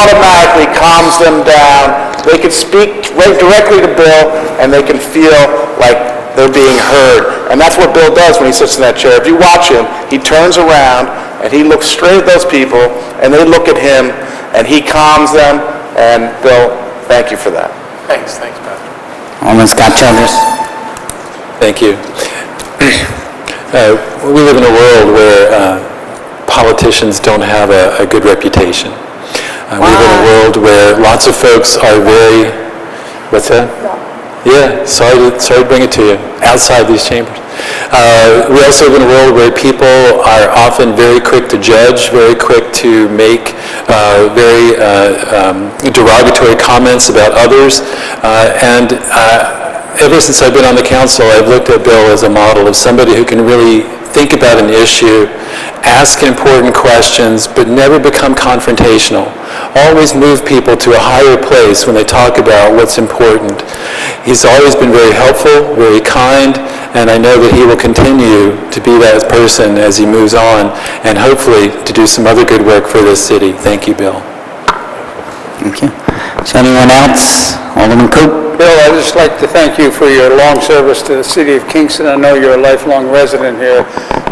S3: Automatically calms them down. They can speak right directly to Bill, and they can feel like they're being heard. And that's what Bill does when he sits in that chair. If you watch him, he turns around and he looks straight at those people, and they look at him, and he calms them. And Bill, thank you for that.
S1: Thanks, Pastor.
S5: Alderman Scott Childress.
S8: Thank you. We live in a world where politicians don't have a good reputation. We live in a world where lots of folks are very, what's that? Yeah, sorry to bring it to you, outside these chambers. We also live in a world where people are often very quick to judge, very quick to make very derogatory comments about others, and ever since I've been on the council, I've looked at Bill as a model of somebody who can really think about an issue, ask important questions, but never become confrontational. Always move people to a higher place when they talk about what's important. He's always been very helpful, very kind, and I know that he will continue to be that person as he moves on, and hopefully to do some other good work for this city. Thank you, Bill.
S5: Thank you. Is anyone else? Alderman Coop?
S9: Bill, I'd just like to thank you for your long service to the city of Kingston. I know you're a lifelong resident here,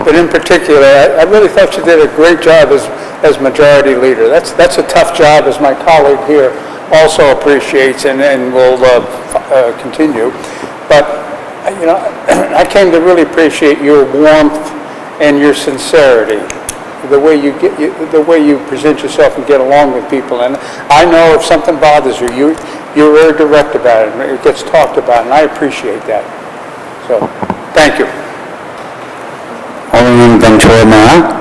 S9: but in particular, I really thought you did a great job as majority leader. That's a tough job, as my colleague here also appreciates and will continue. But I came to really appreciate your warmth and your sincerity, the way you present yourself and get along with people. And I know if something bothers you, you're very direct about it, and it gets talked about, and I appreciate that. So, thank you.
S5: Alderman Ventura-Mora?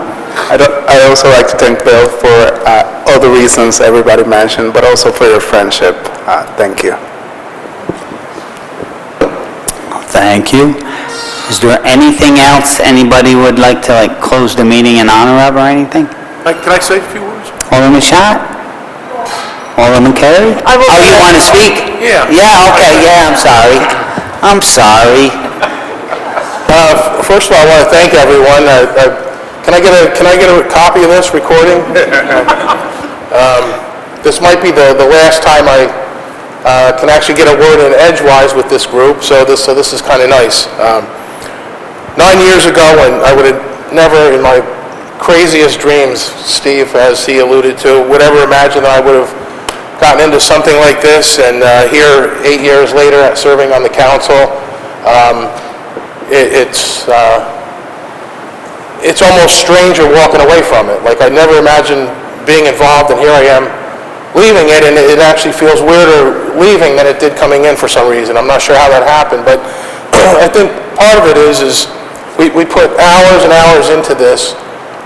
S3: I'd also like to thank Bill for all the reasons everybody mentioned, but also for your friendship. Thank you.
S5: Thank you. Is there anything else anybody would like to, close the meeting in honor of or anything?
S3: Can I say a few words?
S5: Alderman Schott? Alderman Carey?
S2: I will-
S5: Oh, you want to speak?
S3: Yeah.
S5: Yeah, okay, yeah, I'm sorry. I'm sorry.
S3: First of all, I want to thank everyone. Can I get a copy of this recording? This might be the last time I can actually get a word in edgewise with this group, so this is kind of nice. 9 years ago, when I would have never in my craziest dreams, Steve, as he alluded to, would ever imagine that I would have gotten into something like this, and here, 8 years later, serving on the council, it's almost stranger walking away from it. Like, I never imagined being involved, and here I am leaving it, and it actually feels weirder leaving than it did coming in for some reason. I'm not sure how that happened, but I think part of it is we put hours and hours into this,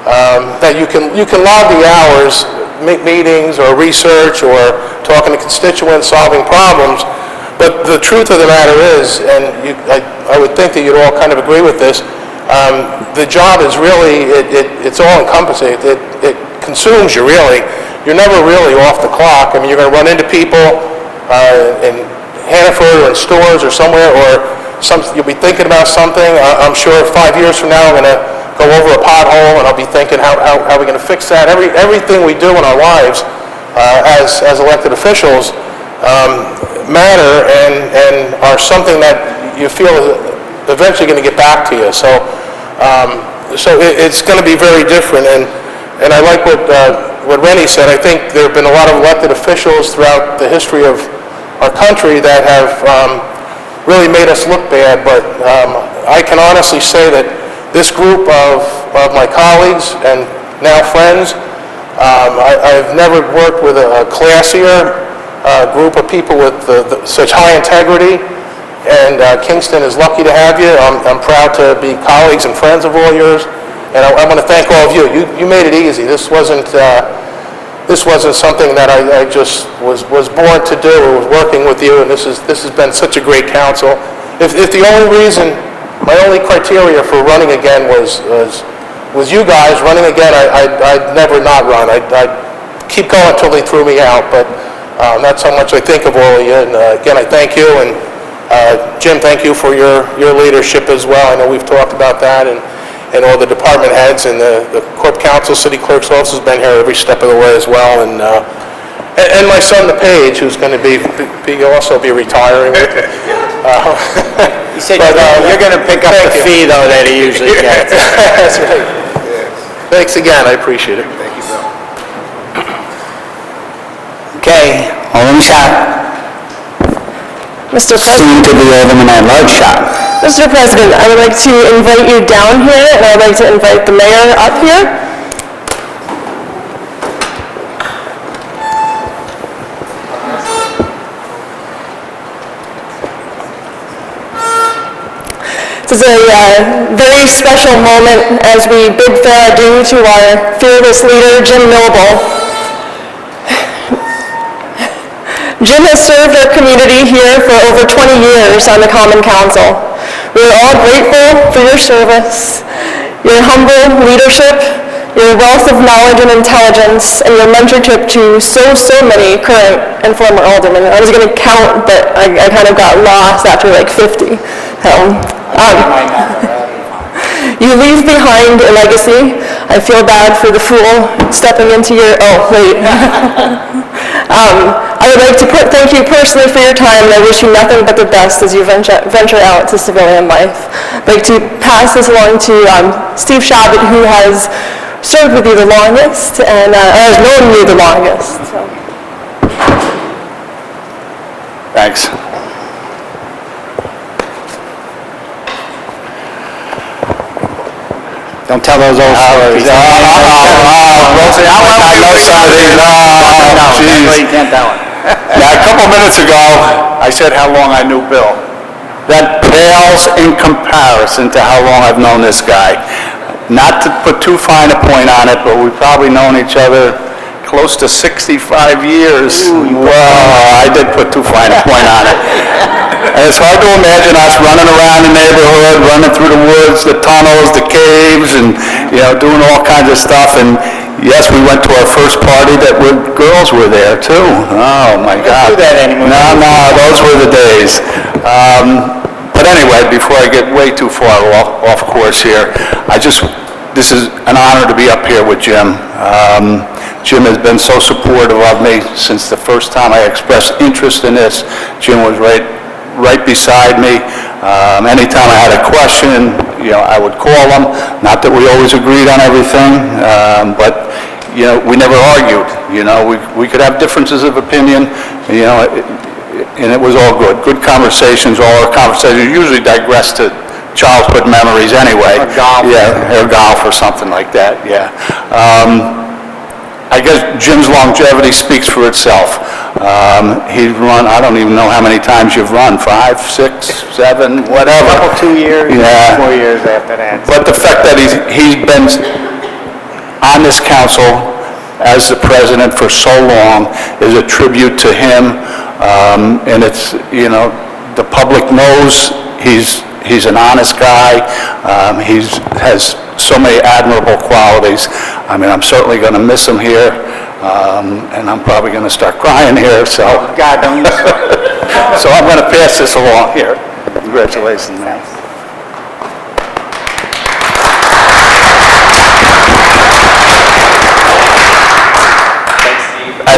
S3: that you can log the hours, make meetings or research or talking to constituents, solving problems, but the truth of the matter is, and I would think that you'd all kind of agree with this, the job is really, it's all-encompassing. It consumes you, really. You're never really off the clock. I mean, you're going to run into people in Hannaford or in stores or somewhere, or you'll be thinking about something. I'm sure 5 years from now I'm going to go over a pothole and I'll be thinking, how are we going to fix that? Everything we do in our lives as elected officials matter and are something that you feel is eventually going to get back to you. So it's going to be very different. And I like what Rennie said. I think there have been a lot of elected officials throughout the history of our country that have really made us look bad, but I can honestly say that this group of my colleagues and now friends, I've never worked with a classier group of people with such high integrity, and Kingston is lucky to have you. I'm proud to be colleagues and friends of all yours. And I want to thank all of you. You made it easy. This wasn't something that I just was born to do. It was working with you, and this has been such a great council. If the only reason, my only criteria for running again was you guys running again, I'd never not run. I'd keep going until they threw me out. But that's how much I think of all of you. And again, I thank you. And Jim, thank you for your leadership as well. I know we've talked about that. And all the department heads and the corp council, city clerk's office has been here every step of the way as well. And my son, the Page, who's going to also be retiring.
S5: He said you're going to pick up the fee, though, that he usually gets.
S3: That's right. Thanks again. I appreciate it. Thank you, Bill.
S5: Okay, Alderman Schott.
S2: Mr. President.
S5: Soon to be Alderman at large Schott.
S2: Mr. President, I would like to invite you down here, and I would like to invite the mayor up here. This is a very special moment as we bid fair adieu to our fearless leader, Jim Noble. Jim has served our community here for over 20 years on the Common Council. We are all grateful for your service, your humble leadership, your wealth of knowledge and intelligence, and your mentorship to so many current and former aldermen. I was going to count, but I kind of got lost after like 50. You leave behind a legacy. I feel bad for the fool stepping into your... Oh, wait. I would like to thank you personally for your time, and I wish you nothing but the best as you venture out to civilian life. I'd like to pass this along to Steve Shabbat, who has served with you the longest and has known you the longest. So.
S5: Thanks. Don't tell those old stories.
S3: No,
S5: You can't tell it.
S1: Yeah, a couple minutes ago, I said how long I knew Bill. That pales in comparison to how long I've known this guy. Not to put too fine a point on it, but we've probably known each other close to 65 years. Well, I did put too fine a point on it.
S9: And it's hard to imagine us running around the neighborhood, running through the woods, the tunnels, the caves, and, doing all kinds of stuff. And yes, we went to our first party that girls were there too. Oh, my God.
S5: do that anymore.
S9: No, those were the days. But anyway, before I get way too far off course here, this is an honor to be up here with Jim. Jim has been so supportive of me since the first time I expressed interest in this. Jim was right beside me. Anytime I had a question, I would call him. Not that we always agreed on everything, but, we never argued. We could have differences of opinion, and it was all good. Good conversations. All our conversations usually digress to childhood memories anyway.
S5: Or golf.
S9: Yeah, or golf or something like that, yeah. I guess Jim's longevity speaks for itself. He's run, I don't even know how many times you've run, 5, 6, 7, whatever.
S5: 2 years,
S9: Yeah.
S5: 4 years after that.
S9: But the fact that he's been on this council as the president for so long is a tribute to him. And it's, the public knows he's an honest guy. He has so many admirable qualities. I mean, I'm certainly going to miss him here, and I'm probably going to start crying here, so.
S5: God, don't you start.
S9: So I'm going to pass this along here. Congratulations, man.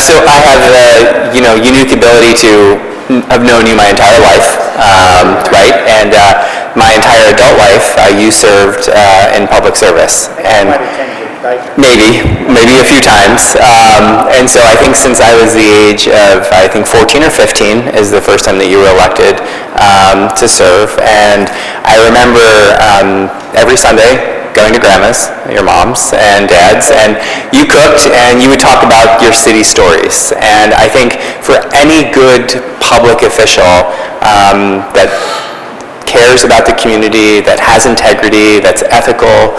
S10: So I have the, unique ability to have known you my entire life, right? And my entire adult life, you served in public service. And maybe a few times. And so I think since I was the age of, 14 or 15 is the first time that you were elected to serve. And I remember every Sunday going to grandma's, your mom's and dad's, and you cooked and you would talk about your city stories. And I think for any good public official that cares about the community, that has integrity, that's ethical,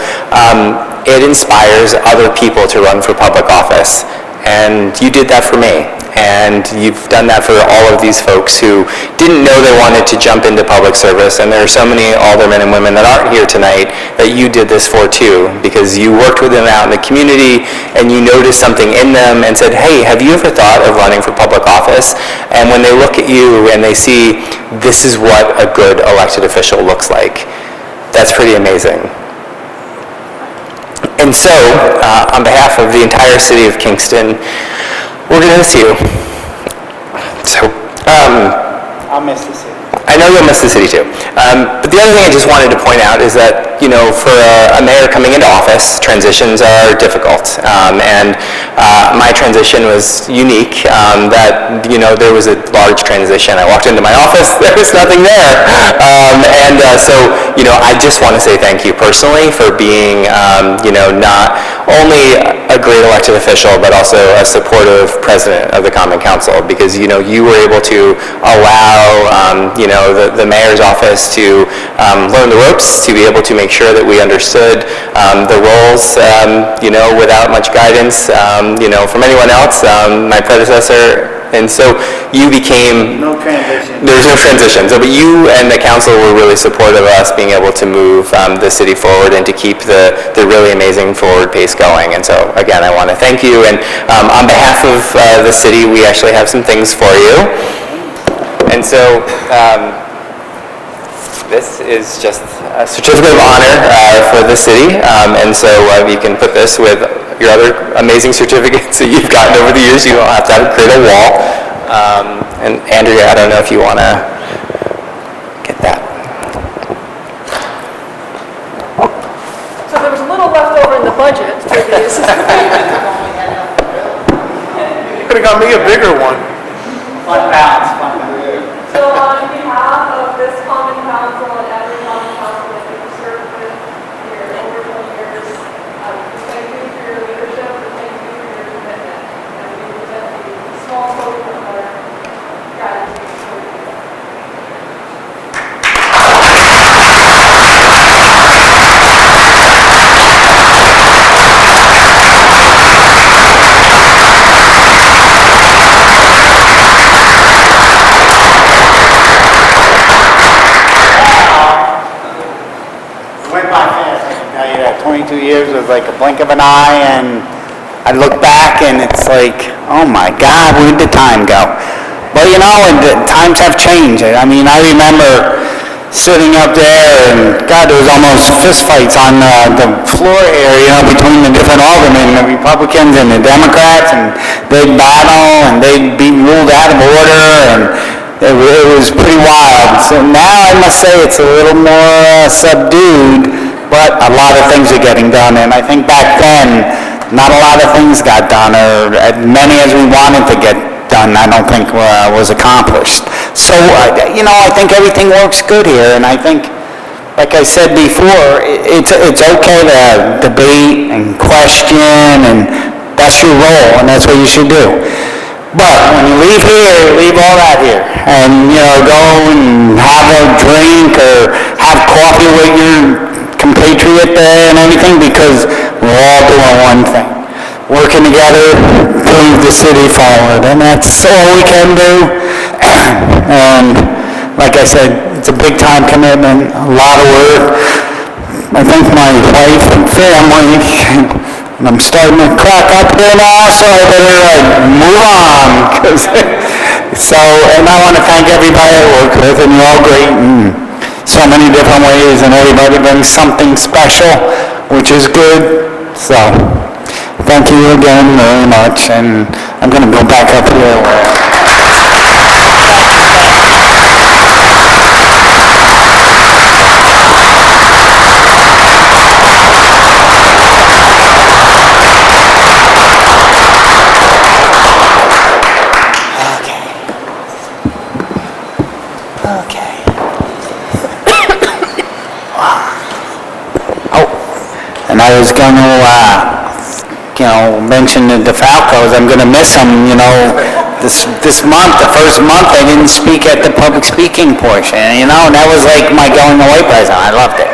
S10: it inspires other people to run for public office. And you did that for me. And you've done that for all of these folks who didn't know they wanted to jump into public service. And there are so many aldermen and women that aren't here tonight that you did this for too, because you worked with them out in the community and you noticed something in them and said, hey, have you ever thought of running for public office? And when they look at you and they see this is what a good elected official looks like, that's pretty amazing. And so, on behalf of the entire city of Kingston, we're going to miss you. So,
S5: I'll miss the city.
S10: I know you'll miss the city too. But the other thing I just wanted to point out is that, for a mayor coming into office, transitions are difficult. And my transition was unique, that, there was a large transition. I walked into my office, there was nothing there. So, I just want to say thank you personally for being, not only a great elected official, but also a supportive president of the Common Council, because, you were able to allow, the mayor's office to learn the ropes, to be able to make sure that we understood the roles, without much guidance, from anyone else, my predecessor. And so you became...
S5: No transition.
S10: There was no transition. So, but you and the council were really supportive of us being able to move the city forward and to keep the really amazing forward pace going. And so, again, I want to thank you. And on behalf of the city, we actually have some things for you. And so, this is just a certificate of honor for the city. And so you can put this with your other amazing certificates that you've gotten over the years. You don't have to create a wall. And Andrea, I don't know if you want to get that.
S2: So there was a little left over in the budget for these.
S9: You could have got me a bigger one.
S5: Fun balance, fun balance.
S2: So on behalf of this common council and every common council that you've served with here over 20 years, thank you for your leadership and thank you for your commitment. And we present you a small token of our gratitude for you.
S5: 2 years was like a blink of an eye, and I look back and it's like, oh my God, where'd the time go? Well, you know, and the times have changed. I mean, I remember sitting up there and, God, there was almost fistfights on the floor here, you know, between the different aldermen, the Republicans and the Democrats, and they'd battle and they'd be ruled out of order, and it was pretty wild. So now I must say it's a little more subdued, but a lot of things are getting done, and I think back then, not a lot of things got done, or as many as we wanted to get done, I don't think was accomplished. So, you know, I think everything works good here, and I think, like I said before, it's okay to debate and question, and that's your role, and that's what you should do. But when you leave here, you leave all that here, and, you know, go and have a drink or have coffee with your compatriot there and everything, because we're all doing one thing. Working together, move the city forward, and that's all we can do. And like I said, it's a big time commitment, a lot of work. I think my wife and family, and I'm starting to crack up here now, so I better move on. And I want to thank everybody I work with, and you're all great in so many different ways, and everybody brings something special, which is good. So, thank you again very much, and I'm going to go back up here. Okay. Oh, and I was going to, mention the DeFalcos. I'm going to miss them, this month, the first month, I didn't speak at the public speaking portion, and that was like my going away present. I loved it.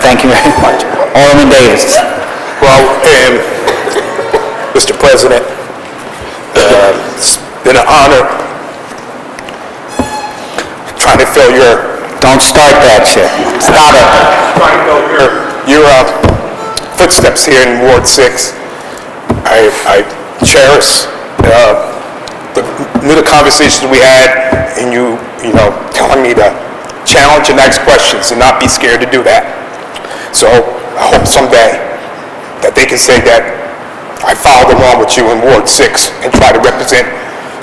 S5: Thank you very much. Alderman Davis.
S4: Well, Mr. President, it's been an honor trying to fill your...
S5: Don't start that shit. Stop it.
S4: Trying to fill your footsteps here in Ward 6. I cherish the conversations we had, and you telling me to challenge and ask questions and not be scared to do that. So I hope someday that they can say that I followed along with you in Ward 6 and try to represent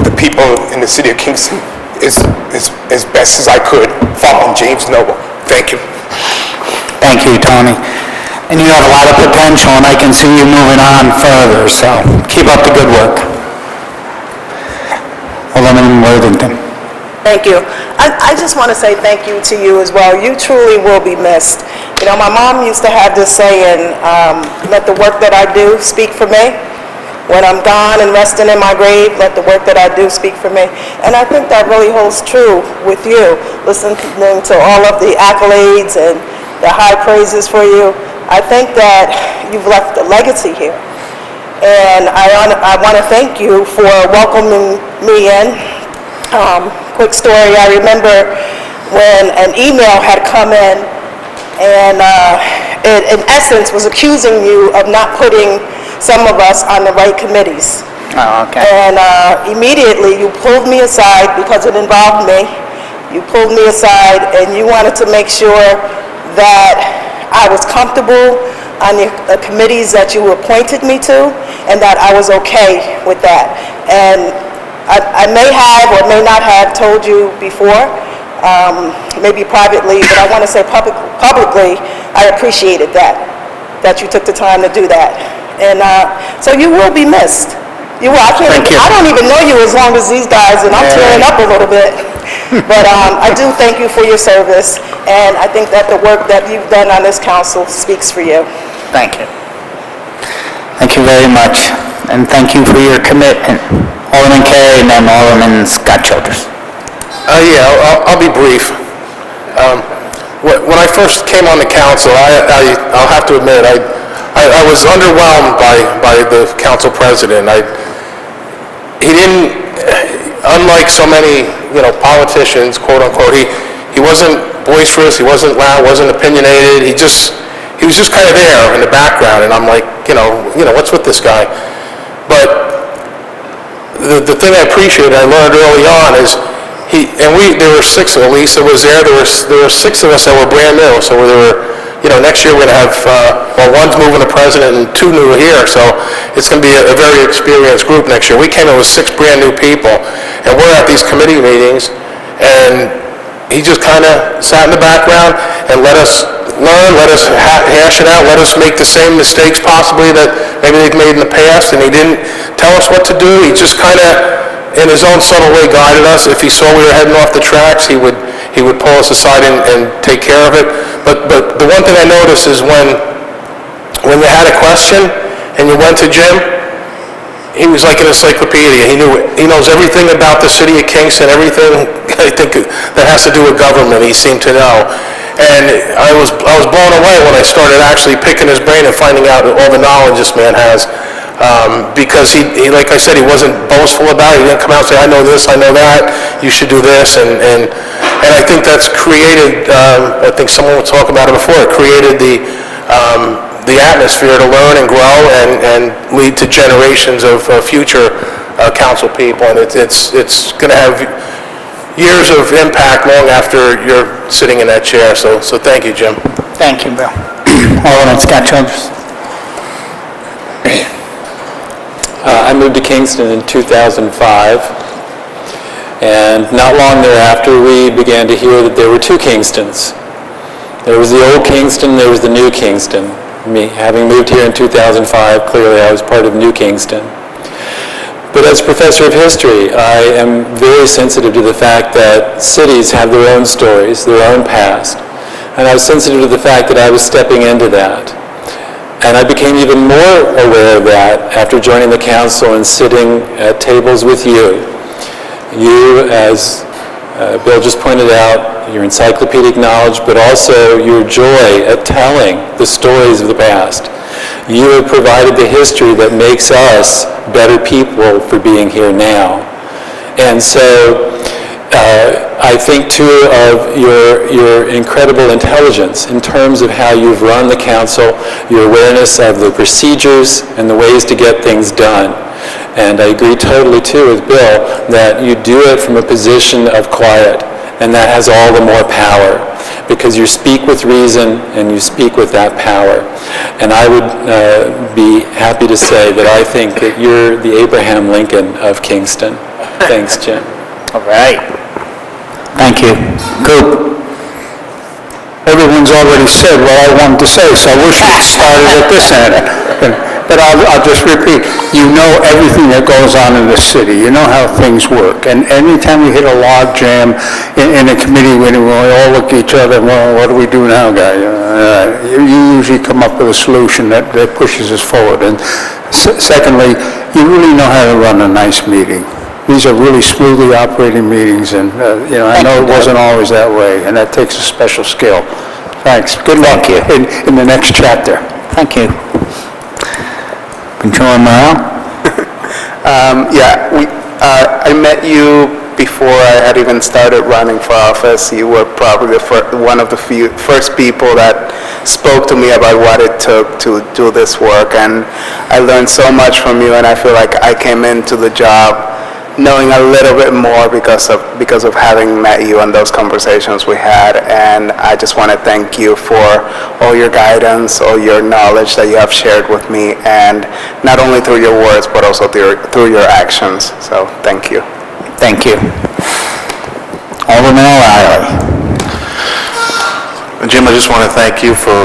S4: the people in the city of Kingston as best as I could, following James Noble. Thank you.
S5: Thank you, Tony. And you have a lot of potential, and I can see you moving on further, so keep up the good work. Alderman Worthington.
S7: Thank you. I just want to say thank you to you as well. You truly will be missed. My mom used to have this saying, let the work that I do speak for me. When I'm gone and resting in my grave, let the work that I do speak for me. And I think that really holds true with you, listening to all of the accolades and the high praises for you. I think that you've left a legacy here. And I want to thank you for welcoming me in. Quick story, I remember when an email had come in, and it in essence was accusing you of not putting some of us on the right committees.
S5: Oh, okay.
S7: And immediately you pulled me aside because it involved me. You pulled me aside and you wanted to make sure that I was comfortable on the committees that you appointed me to, and that I was okay with that. And I may have or may not have told you before, maybe privately, but I want to say publicly, I appreciated that you took the time to do that. And so you will be missed. You will. I don't even know you as long as these guys, and I'm tearing up a little bit. But I do thank you for your service, and I think that the work that you've done on this council speaks for you.
S5: Thank you. Thank you very much, and thank you for your commitment. Alderman Carey and then Alderman Scott Childers.
S4: I'll be brief. When I first came on the council, I'll have to admit, I was underwhelmed by the council president. He didn't, unlike so many, politicians, quote unquote, he wasn't boisterous, he wasn't loud, wasn't opinionated. He was just kind of there in the background, and I'm like, what's with this guy? But the thing I appreciated, I learned early on, is there were six, Lisa was there were six of us that were brand new, so there were, next year we're going to have, one's moving to president and two new here, so it's going to be a very experienced group next year. We came in with six brand new people, and we're at these committee meetings, and he just kind of sat in the background and let us learn, let us hash it out, let us make the same mistakes possibly that maybe they've made in the past, and he didn't tell us what to do. He just kind of, in his own subtle way, guided us. If he saw we were heading off the tracks, he would pull us aside and take care of it. But the one thing I noticed is when you had a question and you went to Jim, he was like an encyclopedia. He knows everything about the city of Kingston, everything I think that has to do with government. He seemed to know. And I was blown away when I started actually picking his brain and finding out all the knowledge this man has. Because he, like I said, he wasn't boastful about it. He didn't come out and say, I know this, I know that, you should do this. And I think that's created, I think someone would talk about it before, it created the atmosphere to learn and grow and lead to generations of future council people. And it's going to have years of impact long after you're sitting in that chair. So thank you, Jim.
S5: Thank you, Bill. Alderman Scott Childress.
S8: I moved to Kingston in 2005, and not long thereafter we began to hear that there were two Kingstons. There was the old Kingston, there was the new Kingston. Me, having moved here in 2005, clearly I was part of New Kingston. But as professor of history, I am very sensitive to the fact that cities have their own stories, their own past, and I was sensitive to the fact that I was stepping into that. And I became even more aware of that after joining the council and sitting at tables with you. You, as Bill just pointed out, your encyclopedic knowledge, but also your joy at telling the stories of the past. You have provided the history that makes us better people for being here now. And so I think, too, of your incredible intelligence in terms of how you've run the council, your awareness of the procedures and the ways to get things done. And I agree totally, too, with Bill that you do it from a position of quiet, and that has all the more power, because you speak with reason and you speak with that power. And I would be happy to say that I think that you're the Abraham Lincoln of Kingston. Thanks, Jim.
S5: All right. Thank you. Coop.
S9: Everyone's already said what I wanted to say, so I wish I started at this end. But I'll just repeat, you know everything that goes on in the city. You know how things work. And anytime we hit a log jam in a committee meeting, we all look at each other, well, what do we do now, guy? You usually come up with a solution that pushes us forward. And secondly, you really know how to run a nice meeting. These are really smoothly operating meetings, and I know it wasn't always that way, and that takes a special skill. Thanks. Good luck in the next chapter.
S5: Thank you. Controller Morale?
S11: I met you before I had even started running for office. You were probably one of the first people that spoke to me about what it took to do this work, and I learned so much from you, and I feel like I came into the job knowing a little bit more because of having met you and those conversations we had. And I just want to thank you for all your guidance, all your knowledge that you have shared with me, and not only through your words but also through your actions. So thank you.
S5: Thank you. Alderman O'Reilly.
S3: Jim, I just want to thank you for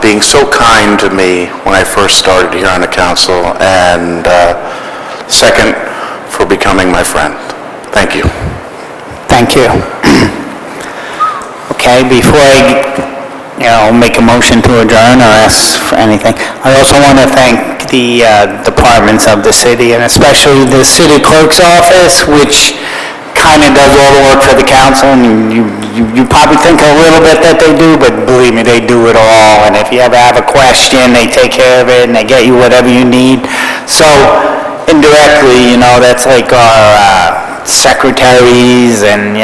S3: being so kind to me when I first started here on the council, and second, for becoming my friend. Thank you.
S5: Thank you. Okay, before I make a motion to adjourn or ask for anything, I also want to thank the departments of the city, and especially the city clerk's office, which kind of does all the work for the council. And you probably think a little bit that they do, but believe me, they do it all. And if you ever have a question, they take care of it and they get you whatever you need. So indirectly, that's like our secretaries and,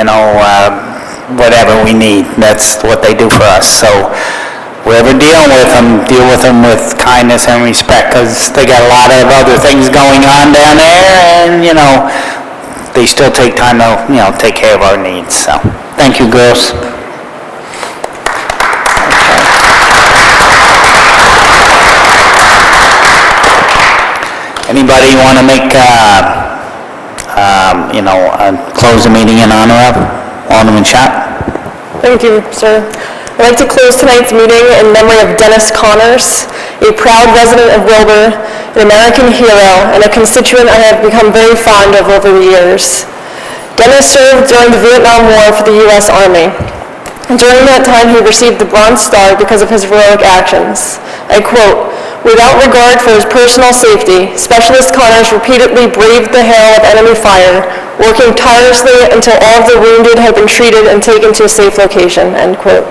S5: whatever we need. That's what they do for us. So whoever dealing with them, deal with them with kindness and respect, because they got a lot of other things going on down there, and, they still take time to, take care of our needs, so, thank you, girls. Anybody want to make, close the meeting in honor of Alderman Schott?
S2: Thank you, sir. I'd like to close tonight's meeting in memory of Dennis Connors, a proud resident of Wilbur, an American hero, and a constituent I have become very fond of over the years. Dennis served during the Vietnam War for the U.S. Army. During that time, he received the Bronze Star because of his heroic actions. I quote, "Without regard for his personal safety, Specialist Connors repeatedly braved the hail of enemy fire, working tirelessly until all of the wounded had been treated and taken to a safe location," end quote.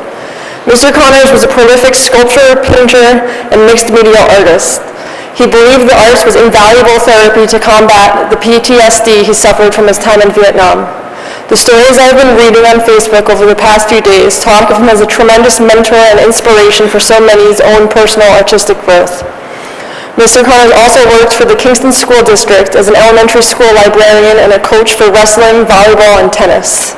S2: Mr. Connors was a prolific sculptor, painter, and mixed media artist. He believed the arts was invaluable therapy to combat the PTSD he suffered from his time in Vietnam. The stories I've been reading on Facebook over the past few days talk of him as a tremendous mentor and inspiration for so many's own personal artistic growth. Mr. Connors also worked for the Kingston School District as an elementary school librarian and a coach for wrestling, volleyball, and tennis.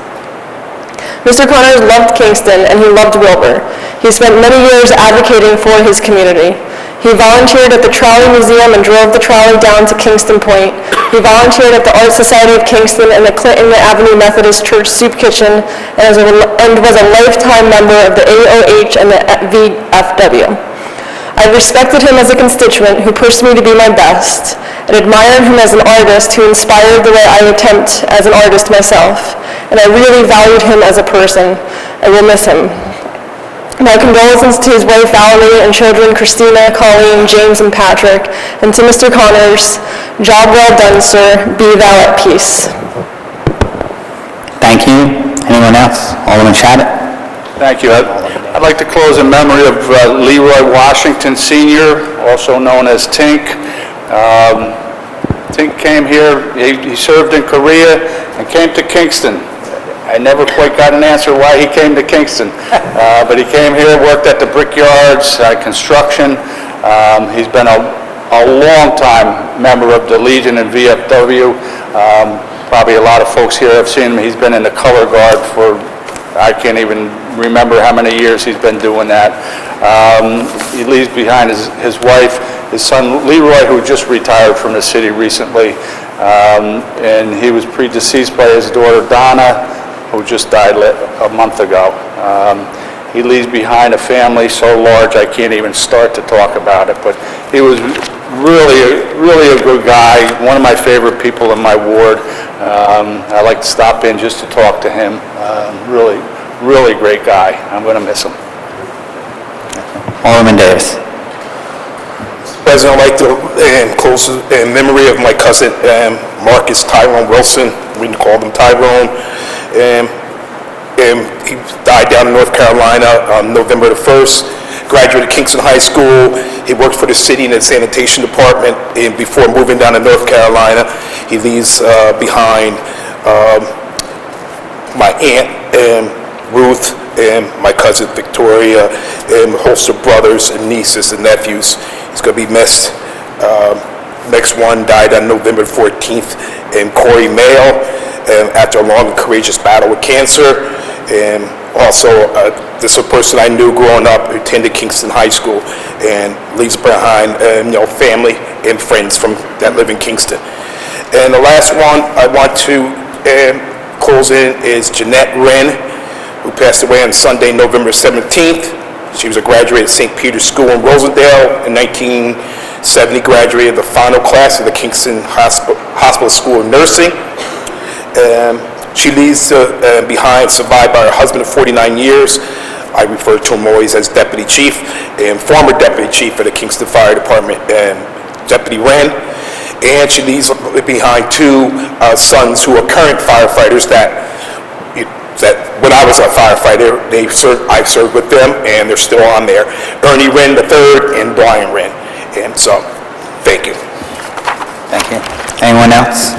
S2: Mr. Connors loved Kingston and he loved Wilbur. He spent many years advocating for his community. He volunteered at the Trolley Museum and drove the trolley down to Kingston Point. He volunteered at the Art Society of Kingston and the Clinton Avenue Methodist Church Soup Kitchen and was a lifetime member of the AOH and the VFW. I respected him as a constituent who pushed me to be my best, and admired him as an artist who inspired the way I attempt as an artist myself, and I really valued him as a person. I will miss him. My condolences to his wife Valerie and children Christina, Colleen, James, and Patrick, and to Mr. Connors, job well done, sir. Be thou at peace.
S5: Thank you. Anyone else? Alderman Schott?
S1: Thank you. I'd like to close in memory of Leroy Washington Sr., also known as Tink. Tink came here, he served in Korea and came to Kingston. I never quite got an answer why he came to Kingston, but he came here, worked at the brickyards, construction. He's been a long-time member of the Legion and VFW. Probably a lot of folks here have seen him. He's been in the color guard for, I can't even remember how many years he's been doing that. He leaves behind his wife, his son Leroy, who just retired from the city recently, and he was predeceased by his daughter Donna, who just died a month ago. He leaves behind a family so large I can't even start to talk about it, but he was really a good guy, one of my favorite people in my ward. I like to stop in just to talk to him. Really great guy. I'm going to miss him.
S5: Alderman Davis.
S4: President, I'd like to close in memory of my cousin Marcus Tyrone Wilson. We called him Tyrone. He died down in North Carolina on November the 1st. Graduated Kingston High School. He worked for the city in the sanitation department. And before moving down to North Carolina, he leaves behind my aunt Ruth and my cousin Victoria and a host of brothers and nieces and nephews. He's going to be missed. Next one died on November 14th, and Corey Mayo, after a long and courageous battle with cancer. And also, this is a person I knew growing up, who attended Kingston High School, and leaves behind family and friends that live in Kingston. And the last one I want to close in is Jeanette Wren, who passed away on Sunday, November 17th. She was a graduate of St. Peter's School in Rosendale. In 1970, graduated the final class of the Kingston Hospital School of Nursing. She leaves behind, survived by her husband of 49 years. I refer to him always as Deputy Chief, and former Deputy Chief of the Kingston Fire Department, Deputy Wren. And she leaves behind two sons who are current firefighters that when I was a firefighter, I served with them, and they're still on there. Ernie Wren III and Brian Wren. And so, thank you.
S5: Thank you. Anyone else?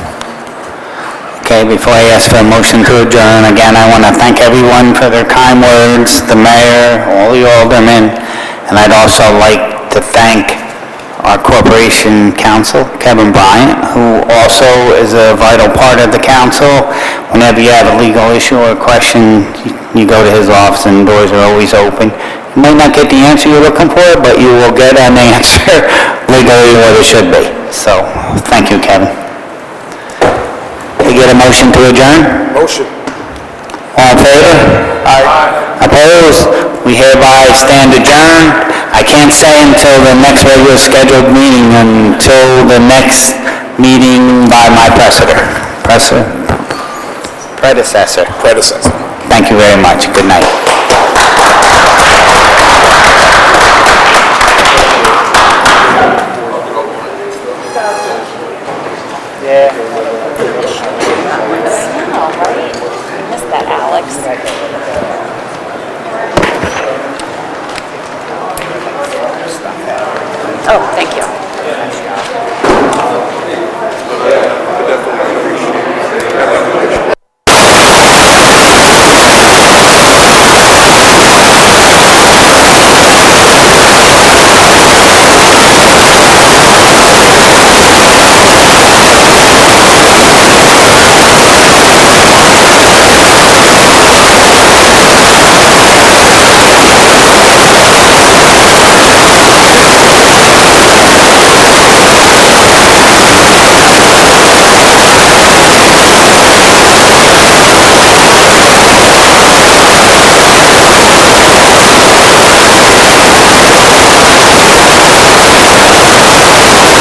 S5: Okay, before I ask for a motion to adjourn, again, I want to thank everyone for their kind words, the mayor, all the aldermen, And I'd also like to thank our corporation counsel, Kevin Bryant, who also is a vital part of the council. Whenever you have a legal issue or a question, you go to his office and doors are always open. You may not get the answer you're looking for, but you will get an answer legally what it should be. So, thank you, Kevin. We get a motion to adjourn?
S4: Motion.
S5: All in favor? Aye. Opposed? We hereby stand adjourned. I can't say until the next regular scheduled meeting, until the next meeting by my predecessor. Thank you very much. Good night.
S6: Missed that, Alex. Oh, thank you.